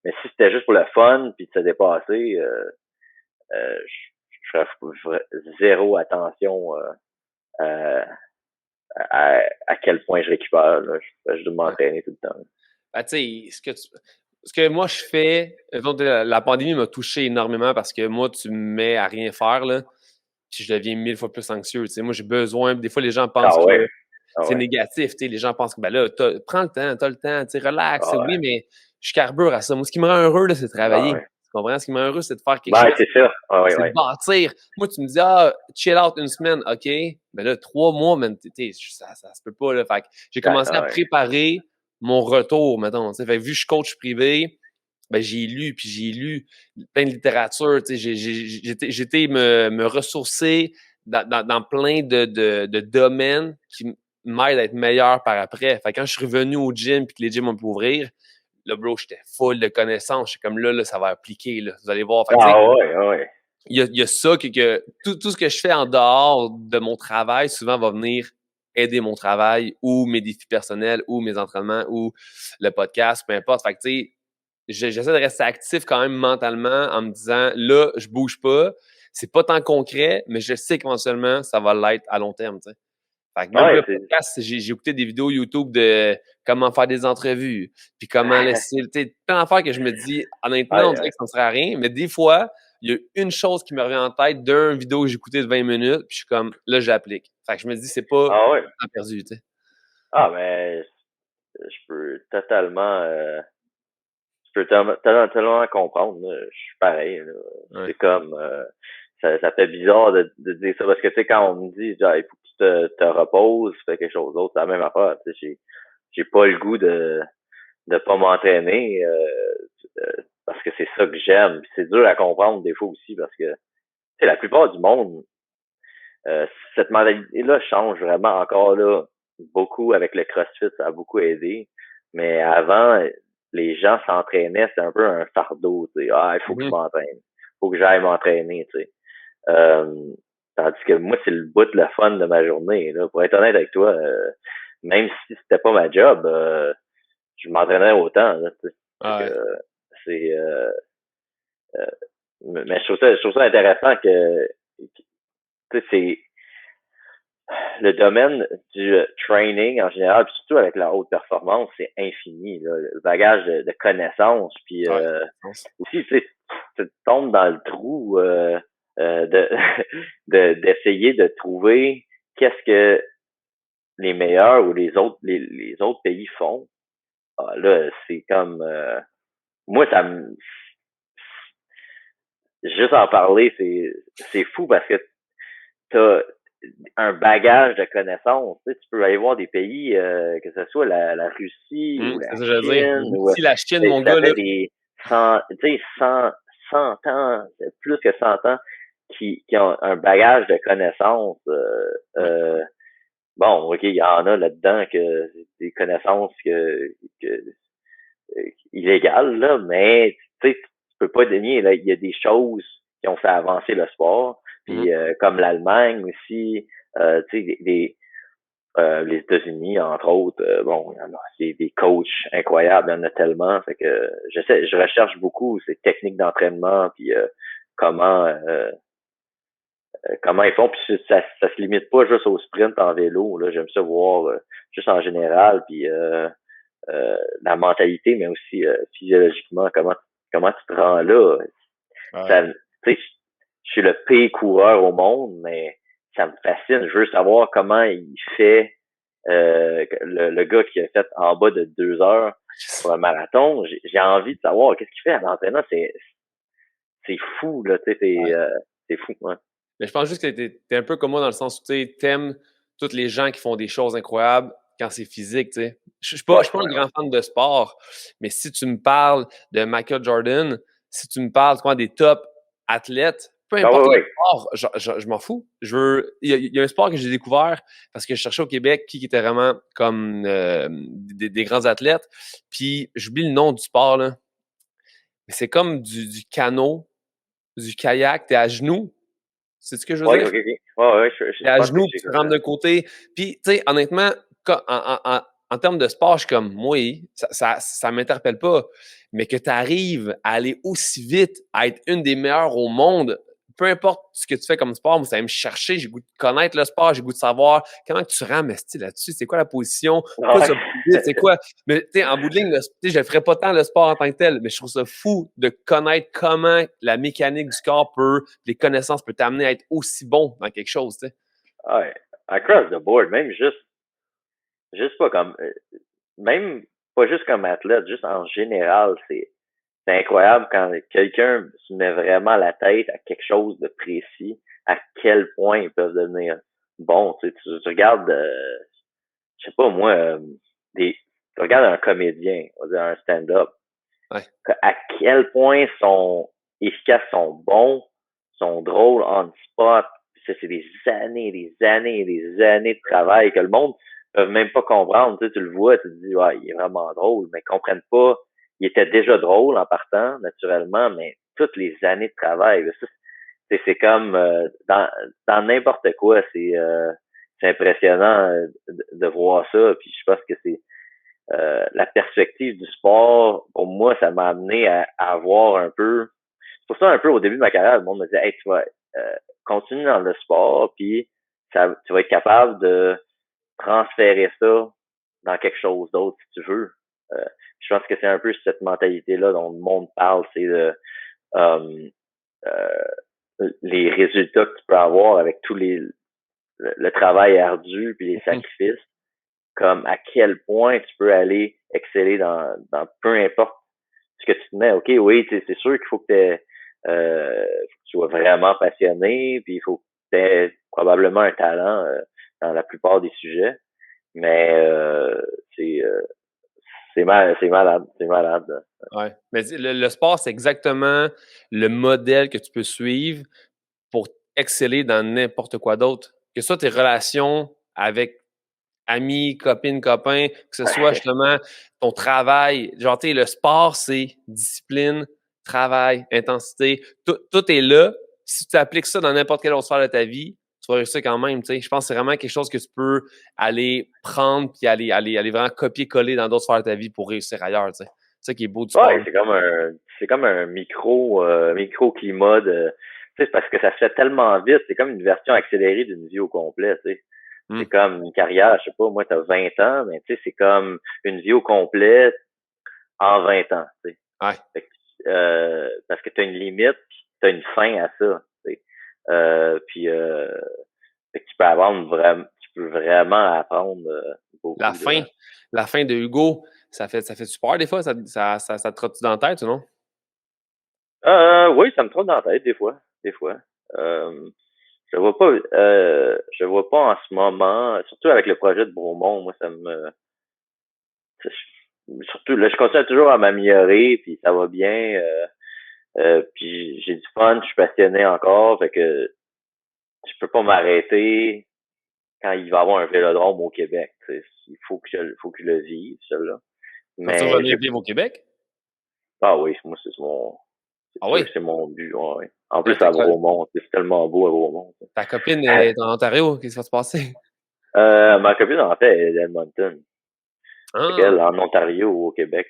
mais si c'était juste pour le fun puis de se dépasser, je ferais zéro attention à quel point je récupère. Là. Je dois ouais. m'entraîner tout le temps. Ben, tu sais, ce que moi je fais, la pandémie m'a touché énormément parce que moi, tu me mets à rien faire, là, puis je deviens 1000 fois plus anxieux. Tu sais, moi, j'ai besoin. Des fois, les gens pensent Ah que ouais, ah c'est ouais, négatif. Tu sais, les gens pensent que ben là, prends le temps, t'as le temps, tu sais, relax. ah Oui, ouais, mais je carbure à ça. Moi, ce qui me rend heureux, là, c'est de ah travailler. ouais. Tu comprends? Ce qui me rend heureux, c'est de faire quelque Ben, chose. c'est ça. Ah ouais, C'est de ouais. bâtir. Moi, tu me dis, chill out une semaine, OK. Ben là, 3 mois, man, ça se peut pas, là. Fait que j'ai commencé à Ah ouais. préparer mon retour, mettons. Fait que vu que je suis coach privé, ben j'ai lu plein de littérature, tu sais, j'ai été me ressourcer dans plein de domaines qui m'aident à être meilleur par après. Fait que quand je suis revenu au gym puis que les gyms ont pu ouvrir, là, bro, j'étais full de connaissances. J'étais comme là, ça va appliquer, là. Vous allez voir. Fait que, tu sais, Ah ouais, ah ouais. il y a ça que tout ce que je fais en dehors de mon travail, souvent va venir aider mon travail ou mes défis personnels ou mes entraînements ou le podcast, peu importe. Fait que, tu sais, j'essaie de rester actif quand même mentalement en me disant, là, je bouge pas. C'est pas tant concret, mais je sais qu'éventuellement, ça va l'être à long terme, tu sais. Fait que même pour Ouais, le podcast, j'ai écouté des vidéos YouTube de comment faire des entrevues, puis comment laisser, tu sais, plein d'affaires que je me dis, honnêtement, on ouais, dirait ouais. que ça ne sert à rien, mais des fois, il y a une chose qui me revient en tête d'une vidéo que j'ai écoutée de 20 minutes, puis je suis comme, là, j'applique. Fait que je me dis, c'est pas Ah ouais. temps perdu, tu sais. Ah, mais je peux totalement, tellement comprendre. Là. Je suis pareil. Là. Ouais. C'est comme, ça fait bizarre de dire ça parce que tu sais quand on me dit, genre, il faut que tu te reposes, fais quelque chose d'autre, c'est la même affaire. Tu sais, j'ai pas le goût de pas m'entraîner parce que c'est ça que j'aime. Puis c'est dur à comprendre des fois aussi parce que tu sais la plupart du monde cette mentalité-là change vraiment encore là beaucoup avec le CrossFit, ça a beaucoup aidé. Mais avant, les gens s'entraînaient, c'est un peu un fardeau, tu sais. Ah, il faut que je m'entraîne. Il faut que j'aille m'entraîner, tu sais. Tandis que moi, c'est le bout de la fun de ma journée, là. Pour être honnête avec toi, même si c'était pas ma job, je m'entraînais autant, là, tu sais. C'est mais je trouve ça intéressant que tu sais, c'est le domaine du training en général, puis surtout avec la haute performance, c'est infini, là, le bagage de connaissances, puis aussi, tu sais, tu tombes dans le trou de d'essayer de trouver qu'est-ce que les meilleurs ou les autres pays font. Ah, là, c'est comme moi, ça me juste en parler, c'est fou parce que t'as un bagage de connaissances. Tu sais, tu peux aller voir des pays, que ce soit la Russie ou la c'est ça que je veux dire. Chine, ou Si la Chine, mon ça gars, là. fait des 100, tu sais, 100 ans, plus que 100 ans, qui ont un bagage de connaissances. Bon, ok, il y en a là-dedans que des connaissances que illégales, là, mais tu sais, tu peux pas dénier, là, il y a des choses qui ont fait avancer le sport. Puis comme l'Allemagne aussi, tu sais, les États-Unis, entre autres, bon, il y en a des coachs incroyables, il y en a tellement. Fait que je recherche beaucoup ces techniques d'entraînement, puis comment ils font. Puis ça se limite pas juste au sprint en vélo. Là, j'aime ça voir juste en général, puis la mentalité, mais aussi physiologiquement, comment tu te rends là. Ça, tu sais, je suis le pire coureur au monde, mais ça me fascine. Je veux savoir comment il fait le gars qui a fait en bas de 2 heures pour un marathon. J'ai envie de savoir qu'est-ce qu'il fait à l'entraînement. C'est fou, là, tu sais, c'est fou, hein. Mais je pense juste que t'es un peu comme moi dans le sens où tu t'aimes tous les gens qui font des choses incroyables quand c'est physique, tu sais. Je suis pas un grand fan de sport, mais si tu me parles de Michael Jordan, si tu me parles des top athlètes, peu importe le sport, je m'en fous. Il y a un sport que j'ai découvert parce que je cherchais au Québec qui était vraiment comme des grands athlètes, puis j'oublie le nom du sport, là. Mais c'est comme du canot, du kayak, t'es à genoux. C'est ce que je veux dire? Ok. Ouais, je T'es à pense que genoux, je puis sais tu quoi. rentres d'un côté. Puis, tu sais, honnêtement, en termes de sport, je suis comme, moi, ça m'interpelle pas. Mais que tu arrives à aller aussi vite, à être une des meilleures au monde, peu importe ce que tu fais comme sport, moi, ça va me chercher. J'ai goût de connaître le sport, j'ai goût de savoir comment tu rends là-dessus. C'est quoi la position? Pourquoi tu vas plus vite? C'est quoi? Mais, tu sais, en bout de ligne, je ne ferais pas tant le sport en tant que tel, mais je trouve ça fou de connaître comment la mécanique du corps les connaissances peuvent t'amener à être aussi bon dans quelque chose, tu sais. Ouais, across the board, même juste pas comme, même pas juste comme athlète, juste en général, c'est incroyable quand quelqu'un se met vraiment la tête à quelque chose de précis, à quel point ils peuvent devenir bons. Tu regardes, je sais pas moi, tu regardes un comédien, on va dire un stand-up, Ouais. à quel point sont efficaces, sont bons, sont drôles on spot. C'est des années de travail que le monde ne peut même pas comprendre. Tu le vois, tu te dis, ouais, il est vraiment drôle, mais ils comprennent pas. Il était déjà drôle en partant, naturellement, mais toutes les années de travail, c'est comme dans n'importe quoi, c'est impressionnant de voir ça. Puis je pense que c'est la perspective du sport, pour moi, ça m'a amené à avoir un peu. C'est pour ça, un peu au début de ma carrière, le monde me disait, hey, tu vas continuer dans le sport, puis tu vas être capable de transférer ça dans quelque chose d'autre si tu veux. Je pense que c'est un peu cette mentalité-là dont le monde parle, c'est euh, les résultats que tu peux avoir avec le travail ardu puis les sacrifices, comme à quel point tu peux aller exceller dans peu importe ce que tu te mets. OK, oui, c'est sûr qu'il faut que tu sois vraiment passionné, puis il faut que tu aies probablement un talent dans la plupart des sujets, mais c'est c'est malade, c'est malade. Ouais. Mais le sport, c'est exactement le modèle que tu peux suivre pour exceller dans n'importe quoi d'autre. Que ce soit tes relations avec amis, copines, copains, que ce soit justement ton travail. Genre, tu sais, le sport, c'est discipline, travail, intensité. Tout est là. Si tu appliques ça dans n'importe quelle autre sphère de ta vie, tu vas réussir quand même, tu sais. Je pense que c'est vraiment quelque chose que tu peux aller prendre puis aller vraiment copier-coller dans d'autres sphères de ta vie pour réussir ailleurs, tu sais. C'est ça qui est beau du sport. Ouais, c'est comme un micro-climat de, tu sais, c'est parce que ça se fait tellement vite, c'est comme une version accélérée d'une vie au complet, tu sais. C'est comme une carrière, je sais pas, moi, t'as 20 ans, mais tu sais, c'est comme une vie au complet en 20 ans, tu sais. Ouais. Fait que, parce que t'as une limite, puis t'as une fin à ça, tu sais. Fait que tu peux vraiment apprendre beaucoup. La fin de Hugo, ça fait super des fois, ça te trotte dans la tête, ou non? Oui, ça me trotte dans la tête des fois, des fois. Je vois pas en ce moment, surtout avec le projet de Bromont, moi surtout là, je continue toujours à m'améliorer, puis ça va bien, puis j'ai du fun, je suis passionné encore, fait que je peux pas m'arrêter quand il va y avoir un vélodrome au Québec. Il faut que je le vive, celui-là. Vas-tu Mais revenir vivre au Québec? ah oui, moi c'est Ah sûr oui? que c'est mon but. Ouais. En plus Ta, à Bromont, c'est tellement beau à Bromont. ta copine est en Ontario, qu'est-ce qui va se passer? Ma copine, en fait, elle est d'Edmonton. Fait Ah, qu'elle, en Ontario ou au Québec,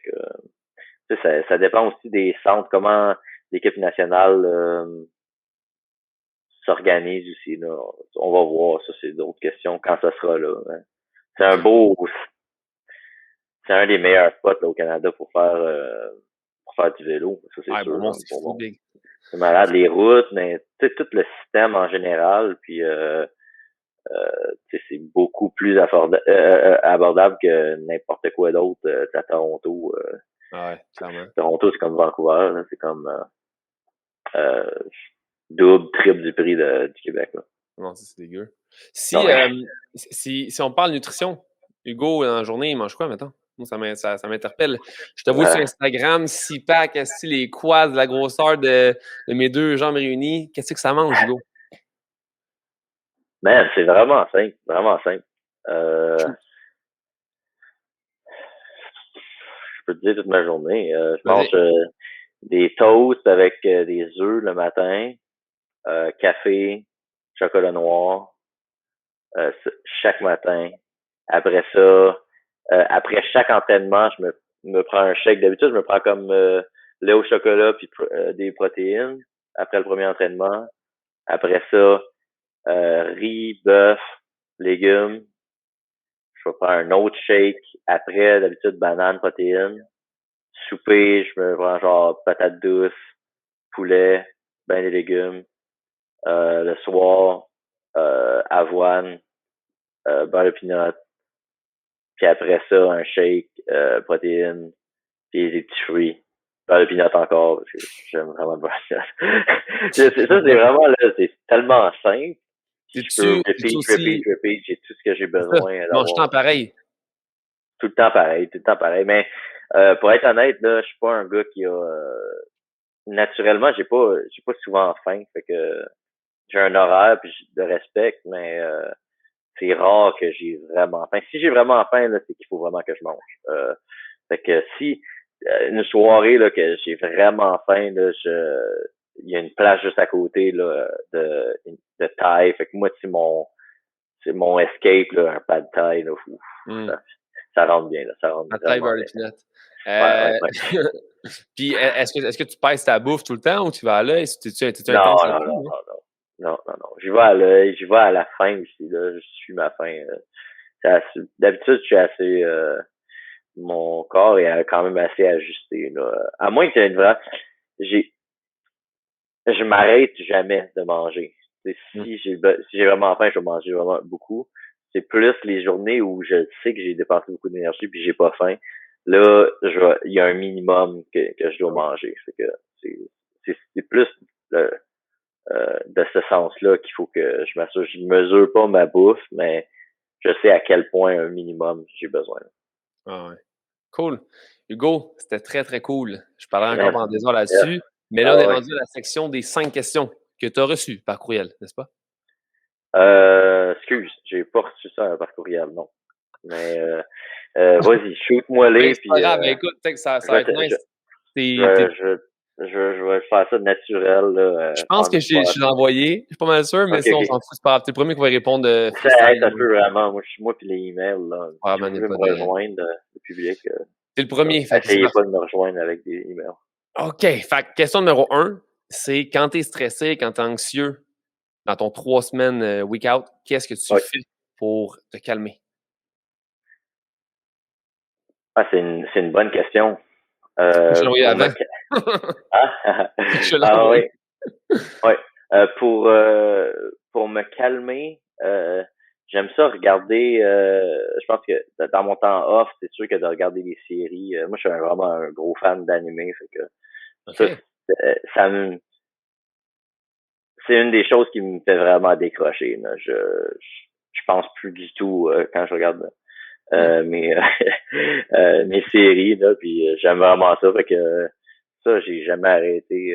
ça dépend aussi des centres, comment l'équipe nationale s'organise aussi. Là. On va voir, ça, c'est d'autres questions quand ça sera là. Hein. C'est un ok. beau, c'est un des meilleurs spots là, au Canada pour faire du vélo, ça c'est Ah, sûr. Beaumont, Là, c'est fou, Bromont. big. C'est malade, les routes, mais tout le système en général, puis c'est beaucoup plus abordable que n'importe quoi d'autre à Toronto. Ah ouais, clairement. Toronto, c'est comme Vancouver, là, c'est comme euh, double, triple du prix du Québec. Là. Non, ça, c'est dégueu. Non, Si, mais, si on parle nutrition, Hugo, dans la journée, il mange quoi, maintenant? Moi, ça m'interpelle. Je te vois sur euh, Instagram, 6 packs, les quads, la grosseur de mes 2 jambes réunies. Qu'est-ce que ça mange, Hugo? man, c'est vraiment simple, vraiment simple. Shoot. Je peux te dire toute ma journée. Je mange Vas-y. des toasts avec des œufs le matin, café, chocolat noir, chaque matin. Après ça, après chaque entraînement, me prends un shake. D'habitude, je me prends comme lait au chocolat puis des protéines après le premier entraînement. Après ça, riz, bœuf, légumes. Je vais prendre un autre shake. Après, d'habitude, banane, protéines. Souper, je me prends genre patate douce, poulet, ben des légumes. Le soir, avoine, beurre de pinot. Puis après ça, un shake, protéines, puis des petits fruits. Beurre de pinot encore, parce que j'aime vraiment le beurre de pinot. C'est vraiment, là, c'est tellement simple. Puis je peux T'es-tu aussi. repeat. J'ai tout ce que j'ai C'est ça. besoin Tu manges d'avoir. tant pareil. Tout le temps pareil, tout le temps pareil. Mais pour être honnête, là, je suis pas un gars qui a naturellement, j'ai pas souvent faim. Fait que j'ai un horaire puis je le respecte, mais c'est rare que j'ai vraiment faim. Si j'ai vraiment faim, là, c'est qu'il faut vraiment que je mange. Fait que si une soirée là, que j'ai vraiment faim, là, il y a une place juste à côté là, de Thaï. Fait que moi, c'est mon escape, là, un pad Thai. Là, ça rentre bien, là, ça rentre La taille vraiment beurre de bien. pinot. Ouais, ouais. Puis, est-ce que tu pèses ta bouffe tout le temps ou tu vas à l'œil? T'es Non, intense non, là-dessus, non, non? non, non. Non, non, non. J'y vais à l'œil, j'y vais à la fin aussi, là. Je suis ma faim. D'habitude, je suis assez mon corps est quand même assez ajusté, là. À moins que une vraie. J'ai je m'arrête jamais de manger. Si j'ai vraiment faim, je vais manger vraiment beaucoup. C'est plus les journées où je sais que j'ai dépensé beaucoup d'énergie puis j'ai pas faim. Là, il y a un minimum que je dois manger. C'est que c'est plus de ce sens-là qu'il faut que je m'assure. Je ne mesure pas ma bouffe, mais je sais à quel point un minimum j'ai besoin. Ah ouais. Cool. Hugo, c'était très, très cool. Je parlerai encore Man, pendant des heures yes. là-dessus. Mais là, on Ah est ouais. rendu à la section des 5 questions que tu as reçu par courriel, n'est-ce pas? Excuse, j'ai pas reçu ça par courriel, non. Mais vas-y, shoot-moi Ben, les, c'est pas puis grave, ben, écoute, peut-être que ça je va vais, être nice. je, T'es, t'es- vais, je, je vais faire ça de naturel, je là, pense on que the je spot. l'ai envoyé. Je suis pas mal sûr, mais Ok, sinon, on ok. s'en fout, c'est pas grave. T'es le premier qui va répondre Ça freestyle. peut vraiment, moi puis les emails, là. Si Probablement, vous il n'y a voulez me pas de. rejoindre, le public, T'es le premier, fait que c'est essayez parfait. pas de me rejoindre avec des emails. OK. Fait que question numéro 1, c'est quand t'es stressé, quand t'es anxieux, dans ton 3 semaines week out, qu'est-ce que tu Oui. fais pour te calmer? Ah, c'est une bonne question. Je l'ai envoyé Pour me... avant. Ah, Je l'ai ah envoyé. oui. Ouais. Pour me calmer, j'aime ça regarder. Je pense que dans mon temps off, c'est sûr que de regarder des séries. Moi, je suis vraiment un gros fan d'animé, fait que ça, OK. ça me, c'est une des choses qui me fait vraiment décrocher. Là. Je pense plus du tout quand je regarde mes mes séries là, puis j'aime vraiment ça, fait que ça, j'ai jamais arrêté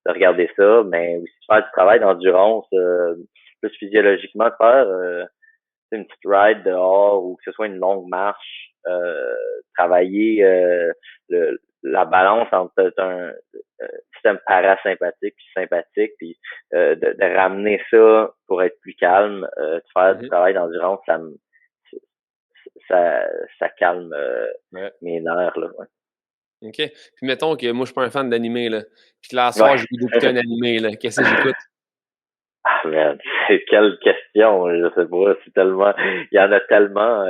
de regarder ça, mais aussi de faire du travail d'endurance, plus physiologiquement, de faire une petite ride dehors ou que ce soit une longue marche, travailler la balance entre un système parasympathique puis sympathique, puis de ramener ça pour être plus calme, de faire du travail d'endurance, ça calme Ouais. mes nerfs, là. Ouais. OK. Puis mettons que moi, je suis pas un fan d'animé, là. Puis que là, ce soir, Ouais. j'ai goût d'écouter un animé, là. Qu'est-ce que j'écoute? Ah, merde, c'est quelle question, je sais pas, c'est tellement, il y en a tellement,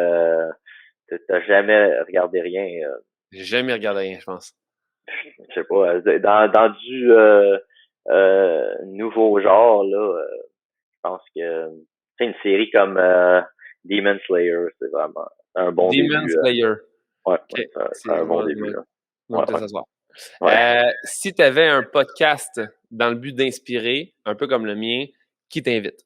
t'as jamais regardé rien, J'ai jamais regardé rien, je pense. je sais pas, dans du nouveau genre, là, je pense que c'est une série comme Demon Slayer, c'est vraiment un bon Demon début. Slayer. Ouais, OK. c'est un bon début, là. Ouais, Peut-être s'asseoir. ouais. Si tu avais un podcast dans le but d'inspirer, un peu comme le mien, qui t'invite?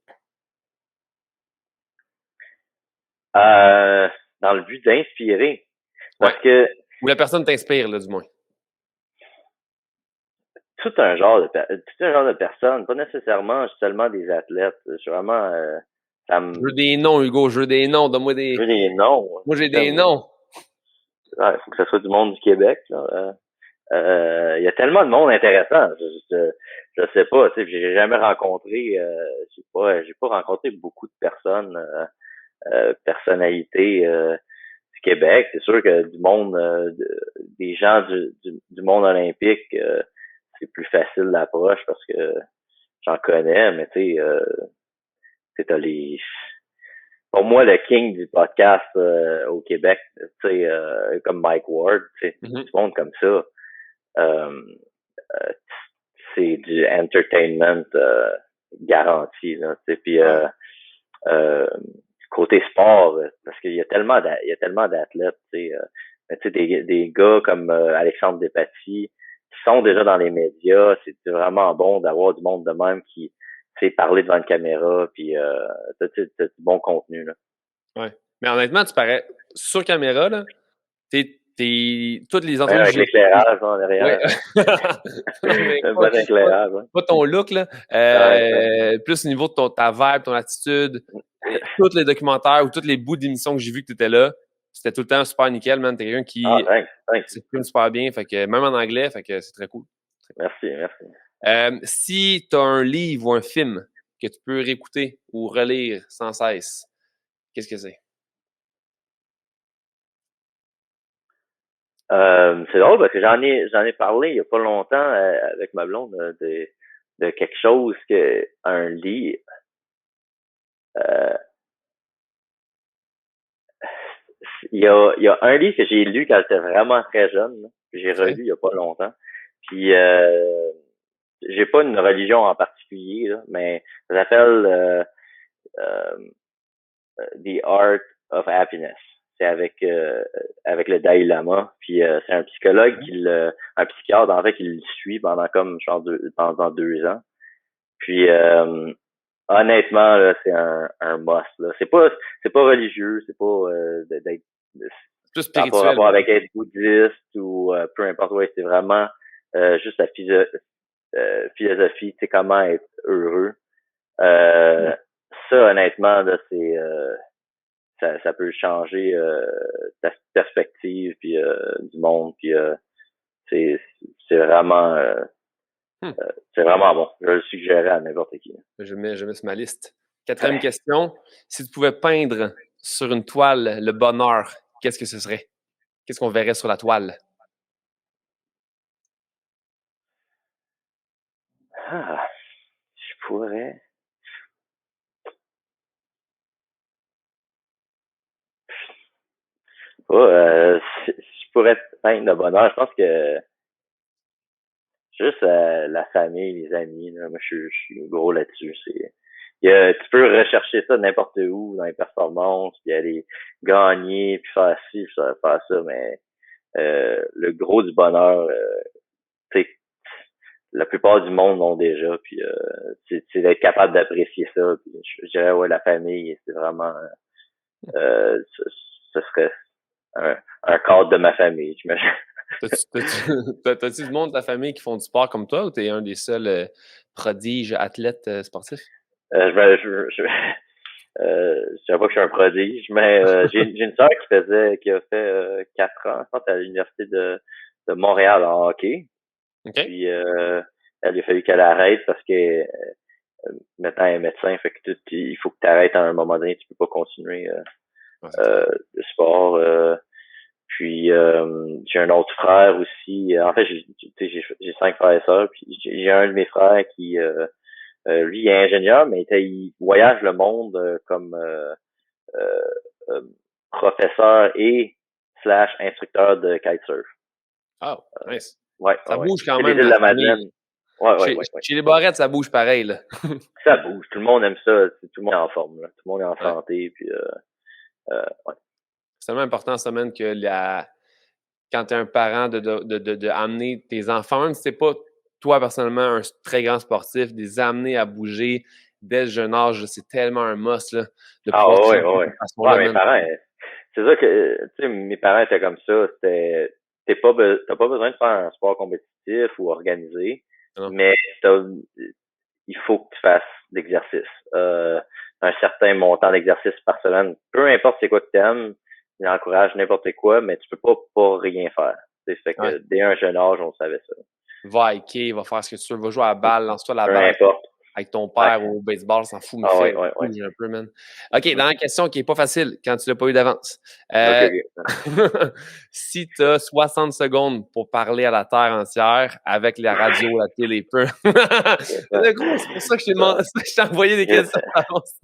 Dans le but d'inspirer. Ouais. Parce que Ou la personne t'inspire, là, du moins. tout un genre de personnes, pas nécessairement seulement des athlètes. Je suis vraiment ça Je me veux des noms, Hugo. Je veux des noms. Donne-moi je des. veux des noms. Moi, j'ai des noms. Il faut que ce soit du monde du Québec. Là. Il y a tellement de monde intéressant. Je sais pas, tu sais, j'ai jamais rencontré j'ai pas rencontré beaucoup de personnes, personnalités du Québec. C'est sûr que du monde des gens du monde olympique, c'est plus facile l'approche parce que j'en connais, mais tu sais, t'as les pour moi, le king du podcast au Québec, tu sais, comme Mike Ward, tu sais, Mhm. du monde comme ça, euh, euh, c'est du entertainment garanti, là, tu sais, puis euh, côté sport, parce qu'il y a il y a tellement d'athlètes, tu sais, mais tu sais, des gars comme Alexandre Despatie, qui sont déjà dans les médias, c'est vraiment bon d'avoir du monde de même qui sait parler devant une caméra, puis t'as du bon contenu, là. Ouais. Mais honnêtement, tu parais sur caméra, là. Toutes les entrevues que Avec j'ai vues. l'éclairage en Ouais. derrière. Mais Un bon éclairage, ouais. pas ton look, là. Ouais. Plus au niveau de ta vibe, ton attitude. Et tous les documentaires ou tous les bouts d'émissions que j'ai vu que tu étais là, c'était tout le temps super nickel, man. T'es quelqu'un Ah, qui thanks. s'exprime super bien. Fait que même en anglais, fait que c'est très cool. Merci. Si tu as un livre ou un film que tu peux réécouter ou relire sans cesse, qu'est-ce que c'est? C'est drôle parce que j'en ai parlé il y a pas longtemps avec ma blonde de quelque chose que un lit euh, il y a un livre que j'ai lu quand j'étais vraiment très jeune, là, que j'ai OK. relu il y a pas longtemps. Puis j'ai pas une religion en particulier, là, mais ça s'appelle euh, The Art of Happiness. C'est avec le Dalai Lama. Puis c'est un psychologue un psychiatre en fait qui le suit pendant comme genre pendant 2 ans. Puis honnêtement là, c'est un must là. C'est pas religieux, c'est pas d'être Plus ça n'a pas spirituel. rapport avec être bouddhiste ou peu importe, ouais, c'est vraiment juste philosophie, tu sais, comment être heureux. Ça, honnêtement, là, ça peut changer ta perspective puis du monde, puis c'est vraiment c'est vraiment bon. Je le suggérerais à n'importe qui. Je mets sur ma liste. 4e question. Si tu pouvais peindre sur une toile le bonheur, qu'est-ce que ce serait? Qu'est-ce qu'on verrait sur la toile? Je pourrais. Si je pourrais peindre le bonheur, je pense que juste la famille, les amis, là, moi je suis gros là-dessus. Tu peux rechercher ça n'importe où, dans les performances, puis aller gagner, puis faire ci, puis faire ça, mais le gros du bonheur, tu sais, la plupart du monde l'ont déjà, puis c'est d'être capable d'apprécier ça. Puis je dirais, ouais, la famille, c'est vraiment ce serait un cadre de ma famille, j'imagine. T'as-tu du monde de ta famille qui font du sport comme toi ou t'es un des seuls prodiges athlètes sportifs? Je dirais pas que je suis un prodige, mais j'ai une sœur qui a fait 4 ans, je pense, à l'université de Montréal en hockey. Okay. Puis elle a fallu qu'elle arrête parce que maintenant elle est médecin, fait que il faut que tu arrêtes à un moment donné, tu peux pas continuer le sport. Puis j'ai un autre frère aussi. En fait, j'ai 5 frères et sœurs, puis j'ai un de mes frères qui lui il est ingénieur, mais il voyage le monde comme professeur et / instructeur de kitesurf. Oh, nice. Ouais, ça bouge quand c'est même. Les îles de la Madeleine. Ouais. Chez les Barrettes, ça bouge pareil, là. Ça bouge. Tout le monde aime ça. Tout le monde est en forme, là. Tout le monde est en santé. Puis, ouais. C'est tellement important, ça, man, que quand tu es un parent, de amener tes enfants, même si c'est pas toi personnellement un très grand sportif, de les amener à bouger dès le jeune âge, c'est tellement un must là, de pouvoir ouais, mes parents, c'est ça que tu sais, mes parents étaient comme ça. T'as pas besoin de faire un sport compétitif ou organisé, mais il faut que tu fasses l'exercice. Un certain montant d'exercice par semaine. Peu importe c'est quoi que t'aimes, il encourage n'importe quoi, mais tu peux pas rien faire. Ça fait que dès un jeune âge, on savait ça. Va hiker, va faire ce que tu veux, va jouer à la balle, lance-toi la Peu balle importe. avec ton père ou au baseball, s'en fout, mais bouge un peu, man. OK, dans la question qui est pas facile quand tu l'as pas eu d'avance. Si tu as 60 secondes pour parler à la Terre entière avec la radio, la télé, peu. C'est pour ça que je t'ai envoyé des questions d'avance.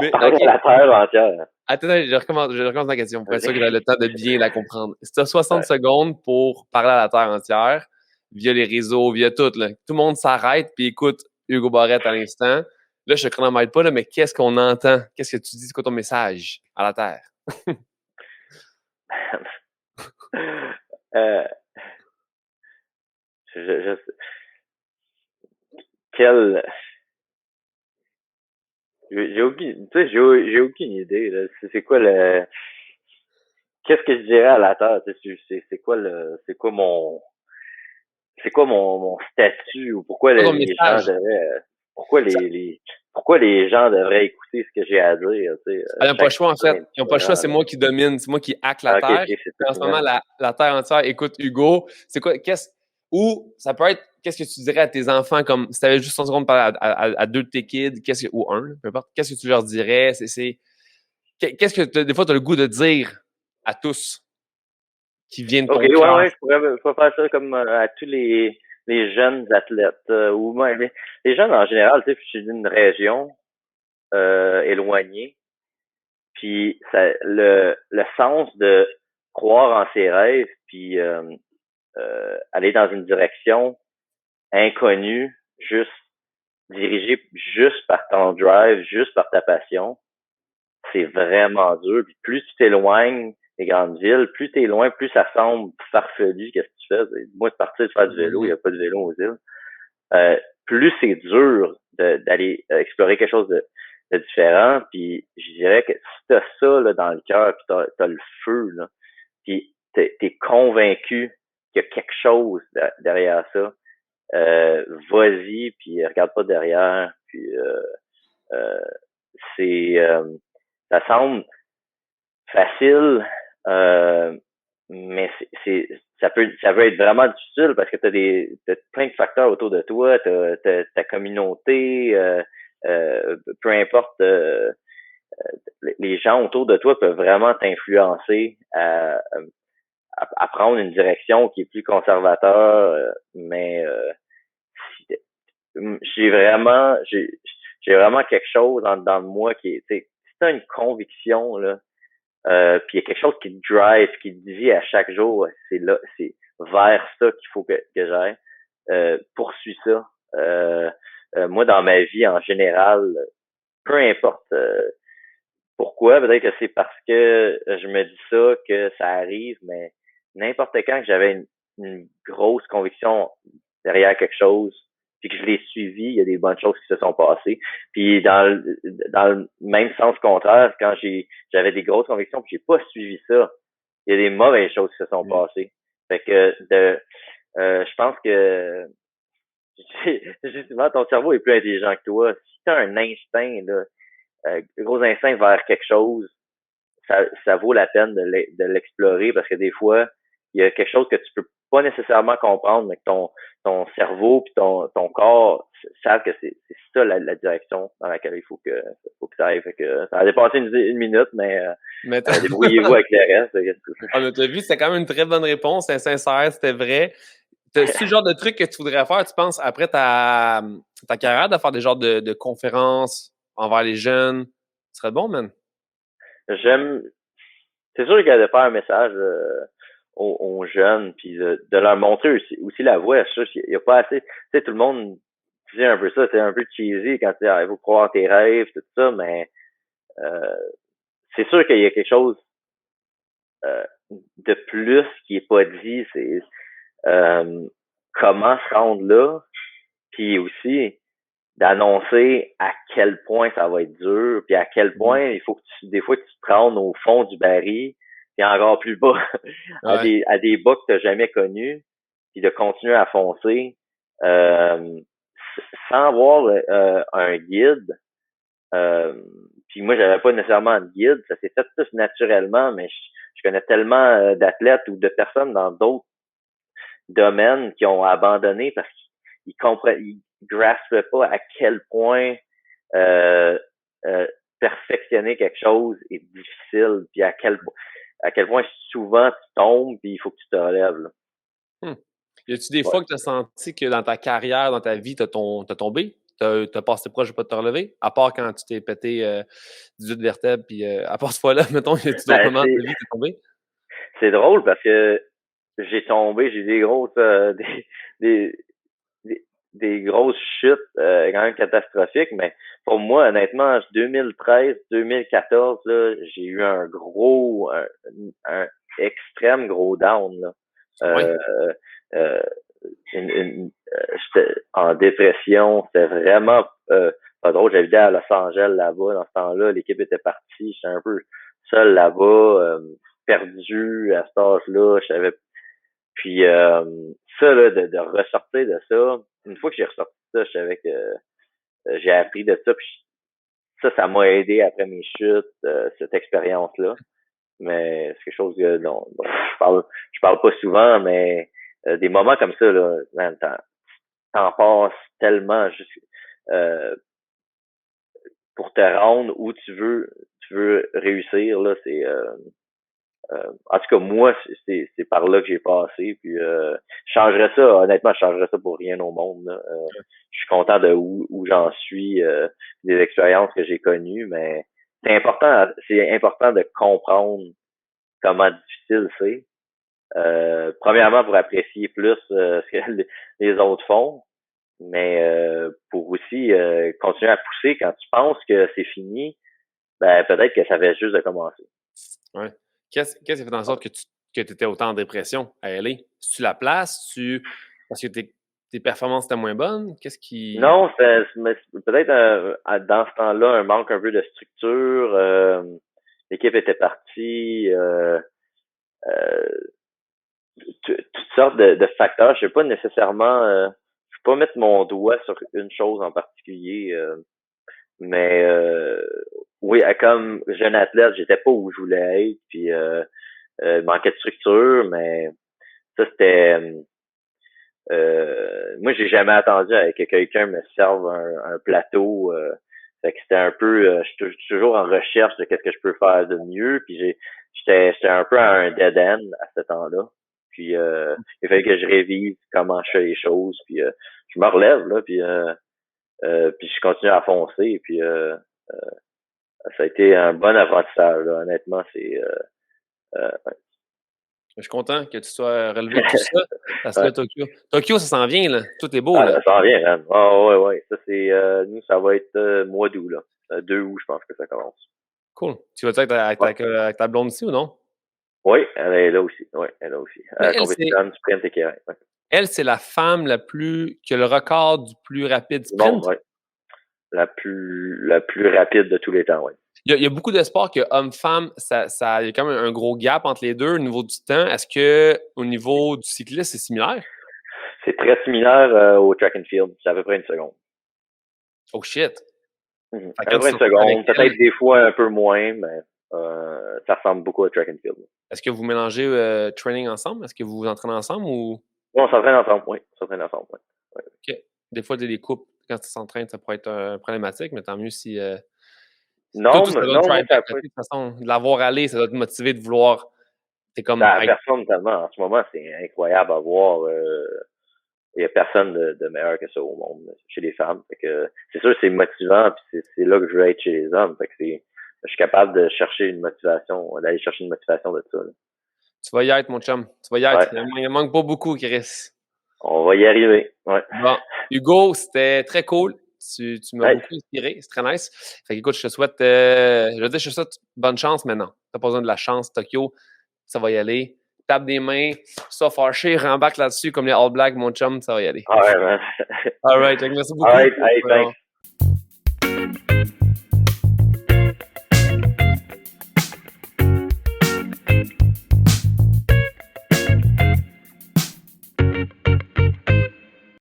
Mais, parler à la Terre entière. Attends, je recommence la question pour être sûr que j'ai le temps de bien la comprendre. Si tu as 60 secondes pour parler à la Terre entière, via les réseaux, via tout, là, tout le monde s'arrête puis écoute Hugo Barrette à l'instant. Là, je ne chronomètre pas, là, mais qu'est-ce qu'on entend? Qu'est-ce que tu dis? C'est quoi ton message à la Terre? J'ai aucune idée, là. C'est quoi qu'est-ce que je dirais à la Terre? C'est quoi mon statut ou pourquoi les gens devraient, pourquoi les gens devraient écouter ce que j'ai à dire, tu sais? Ils n'ont pas le choix, en fait. Ils n'ont pas le choix, c'est moi qui domine, c'est moi qui hack la Terre. En ce moment, la Terre entière écoute Hugo. C'est quoi, ou ça peut être, qu'est-ce que tu dirais à tes enfants, comme si tu avais juste 100 secondes pour parler à 2 de tes kids, ou un, peu importe, qu'est-ce que tu leur dirais? Qu'est-ce que des fois tu as le goût de dire à tous qui viennent de ton cœur? Je pourrais faire ça comme à tous les jeunes athlètes, ou même les jeunes en général, tu sais, je suis d'une région éloignée, puis le sens de croire en ses rêves, puis aller dans une direction inconnue, dirigée juste par ton drive, juste par ta passion, c'est vraiment dur. Puis plus tu t'éloignes des grandes villes, plus t'es loin, plus ça semble farfelu. Qu'est-ce que tu fais? Moi, de partir de faire du vélo, il n'y a pas de vélo aux îles. Plus c'est dur d'aller explorer quelque chose de différent. Puis je dirais que si t'as ça là, dans le cœur, puis t'as le feu, là, puis t'es convaincu qu'il y a quelque chose derrière ça, vas-y, puis regarde pas derrière, puis c'est ça semble facile, mais ça peut être vraiment difficile parce que t'as plein de facteurs autour de toi, t'as ta communauté, peu importe, les gens autour de toi peuvent vraiment t'influencer à prendre une direction qui est plus conservateur, mais j'ai vraiment quelque chose dans moi qui est, tu sais, si t'as une conviction là, puis il y a quelque chose qui te drive, qui te dit à chaque jour, c'est vers ça qu'il faut que j'aille. Poursuis ça. Moi, dans ma vie en général, peu importe pourquoi, peut-être que c'est parce que je me dis ça que ça arrive, mais n'importe quand que j'avais une grosse conviction derrière quelque chose, puis que je l'ai suivi, il y a des bonnes choses qui se sont passées. Puis dans le même sens contraire, quand j'avais des grosses convictions, puis j'ai pas suivi ça, il y a des mauvaises choses qui se sont passées. Fait que je pense que justement, ton cerveau est plus intelligent que toi. Si tu as un instinct, là, gros instinct vers quelque chose, ça vaut la peine de l'explorer parce que des fois, il y a quelque chose que tu peux pas nécessairement comprendre, mais que ton cerveau puis ton corps savent que c'est ça la direction dans laquelle il faut que ça aille. Fait que ça a dépassé une minute, mais débrouillez-vous avec le reste. Ah, mais t'as vu, c'était quand même une très bonne réponse, c'était sincère, c'était vrai. C'est le genre de truc que tu voudrais faire, tu penses, après ta carrière, de faire des genres de conférences envers les jeunes? Ce serait bon, man. C'est sûr qu'il y a de faire un message aux jeunes, puis de leur montrer aussi la voie. Il y a pas assez. Tu sais, tout le monde disait un peu ça, c'est un peu cheesy quand tu dis il faut croire en tes rêves, tout ça, mais euh, c'est sûr qu'il y a quelque chose euh, de plus qui est pas dit, c'est comment se rendre là, puis aussi d'annoncer à quel point ça va être dur, puis à quel point il faut que des fois que tu te rendes au fond du baril, puis encore plus bas, Ouais. à des bas que tu n'as jamais connus, puis de continuer à foncer euh, sans avoir un guide. Euh, puis moi, j'avais pas nécessairement de guide, ça s'est fait tout naturellement, mais je connais tellement d'athlètes ou de personnes dans d'autres domaines qui ont abandonné parce qu'ils comprennent, ils graspent pas à quel point euh, euh, perfectionner quelque chose est difficile, puis à quel point souvent tu tombes, puis il faut que tu te relèves. Là. Hmm. Y a-tu des Ouais. fois que tu as senti que dans ta carrière, dans ta vie, t'as tombé? T'as passé proche de pas te relever? À part quand tu t'es pété 18 vertèbres, puis à part ce fois-là, mettons, y a-tu d'autres Ben, moments de ta vie que t'es tombé? c'est drôle parce que j'ai tombé, j'ai des grosses des, des, des grosses chutes quand même catastrophiques, mais pour moi, honnêtement, 2013-2014, là, j'ai eu un extrême gros down. Là. Ouais. Euh, J'étais en dépression, c'était vraiment pas drôle. J'habitais à Los Angeles là-bas dans ce temps-là, l'équipe était partie, j'étais un peu seul là-bas, perdu à cet âge-là, je savais. Puis ça, là, de ressortir de ça, une fois que j'ai ressorti ça, je savais que j'ai appris de ça, puis ça m'a aidé après mes chutes, cette expérience-là. Mais c'est quelque chose dont je parle pas souvent, mais des moments comme ça, là, man, t'en passes tellement juste euh, pour te rendre où tu veux réussir, là, en tout cas, moi, c'est par là que j'ai passé. Puis je changerais ça, honnêtement, je changerais ça pour rien au monde. Là. Je suis content de où j'en suis, des expériences que j'ai connues, mais c'est important de comprendre comment difficile c'est. Premièrement, pour apprécier plus ce que les autres font, mais pour aussi continuer à pousser quand tu penses que c'est fini, ben peut-être que ça va juste de commencer. Ouais. Qu'est-ce qui a fait en sorte que tu étais autant en dépression à LA? Si tu la places, parce que tes performances étaient moins bonnes? Qu'est-ce qui. Non, peut-être dans ce temps-là un manque un peu de structure. L'équipe était partie. Toutes sortes de facteurs. Je sais pas nécessairement. peux pas mettre mon doigt sur une chose en particulier, mais oui, comme jeune athlète, j'étais pas où je voulais être, puis manquait de structure, mais ça c'était moi j'ai jamais attendu que quelqu'un me serve un plateau. Fait que c'était un peu je suis toujours en recherche de qu'est-ce que je peux faire de mieux, puis j'étais un peu à un dead end à ce temps-là. Puis il fallait que je révise comment je fais les choses, puis je me relève là, puis je continue à foncer, puis ça a été un bon apprentissage là. Honnêtement, c'est ouais. Je suis content que tu sois relevé de tout ça. Parce que Ouais. là, Tokyo, ça s'en vient, là. Tout est beau, Ah, là. ça s'en vient, man. Ah, ouais. Ça, c'est, nous, ça va être mois d'août, là. 2 août, je pense que ça commence. Cool. Tu vas-tu être avec ta blonde ici ou non? Oui, elle est là aussi. Oui, elle est là aussi. Mais Compétitionne, sprint et carré. Ouais. elle, c'est la femme qui a le record du plus rapide sprint. Bon, ouais. La plus rapide de tous les temps, oui. Il y a beaucoup de sports que homme-femme, il y a quand même un gros gap entre les deux au niveau du temps. Est-ce que au niveau du cyclisme, c'est similaire? C'est très similaire au track and field. C'est à peu près une seconde. Oh shit! À peu près une seconde. Peut-être des fois un peu moins, mais ça ressemble beaucoup au track and field. Est-ce que vous mélangez training ensemble? Est-ce que vous vous entraînez ensemble ou? Oui, on s'entraîne ensemble, oui. On s'entraîne ensemble, oui. Ouais. OK. Des fois, des couples, quand tu s'entraînes, ça pourrait être problématique, mais tant mieux si. Non, ça doit non, te moi, drive ça back, de toute façon, de l'avoir allé, ça doit te motiver de vouloir. C'est comme. la personne tellement. En ce moment, c'est incroyable à voir. Il y a personne de meilleur que ça au monde, chez les femmes. Fait que c'est sûr, c'est motivant, puis c'est là que je veux être chez les hommes. Fait que je suis capable de chercher une motivation, d'aller chercher une motivation de ça. Là. Tu vas y être, mon chum. Tu vas y être. Ouais. Il ne manque pas beaucoup, Chris. On va y arriver. Ouais. Bon. Hugo, c'était très cool. Tu m'as beaucoup inspiré. C'est très nice. Fait que, écoute, je te souhaite bonne chance maintenant. Tu n'as pas besoin de la chance, Tokyo. Ça va y aller. Tape des mains, ça fâché, rembarque là-dessus comme les All Blacks, mon chum, ça va y aller. All right, man. All right, merci beaucoup. All right, hey, thanks.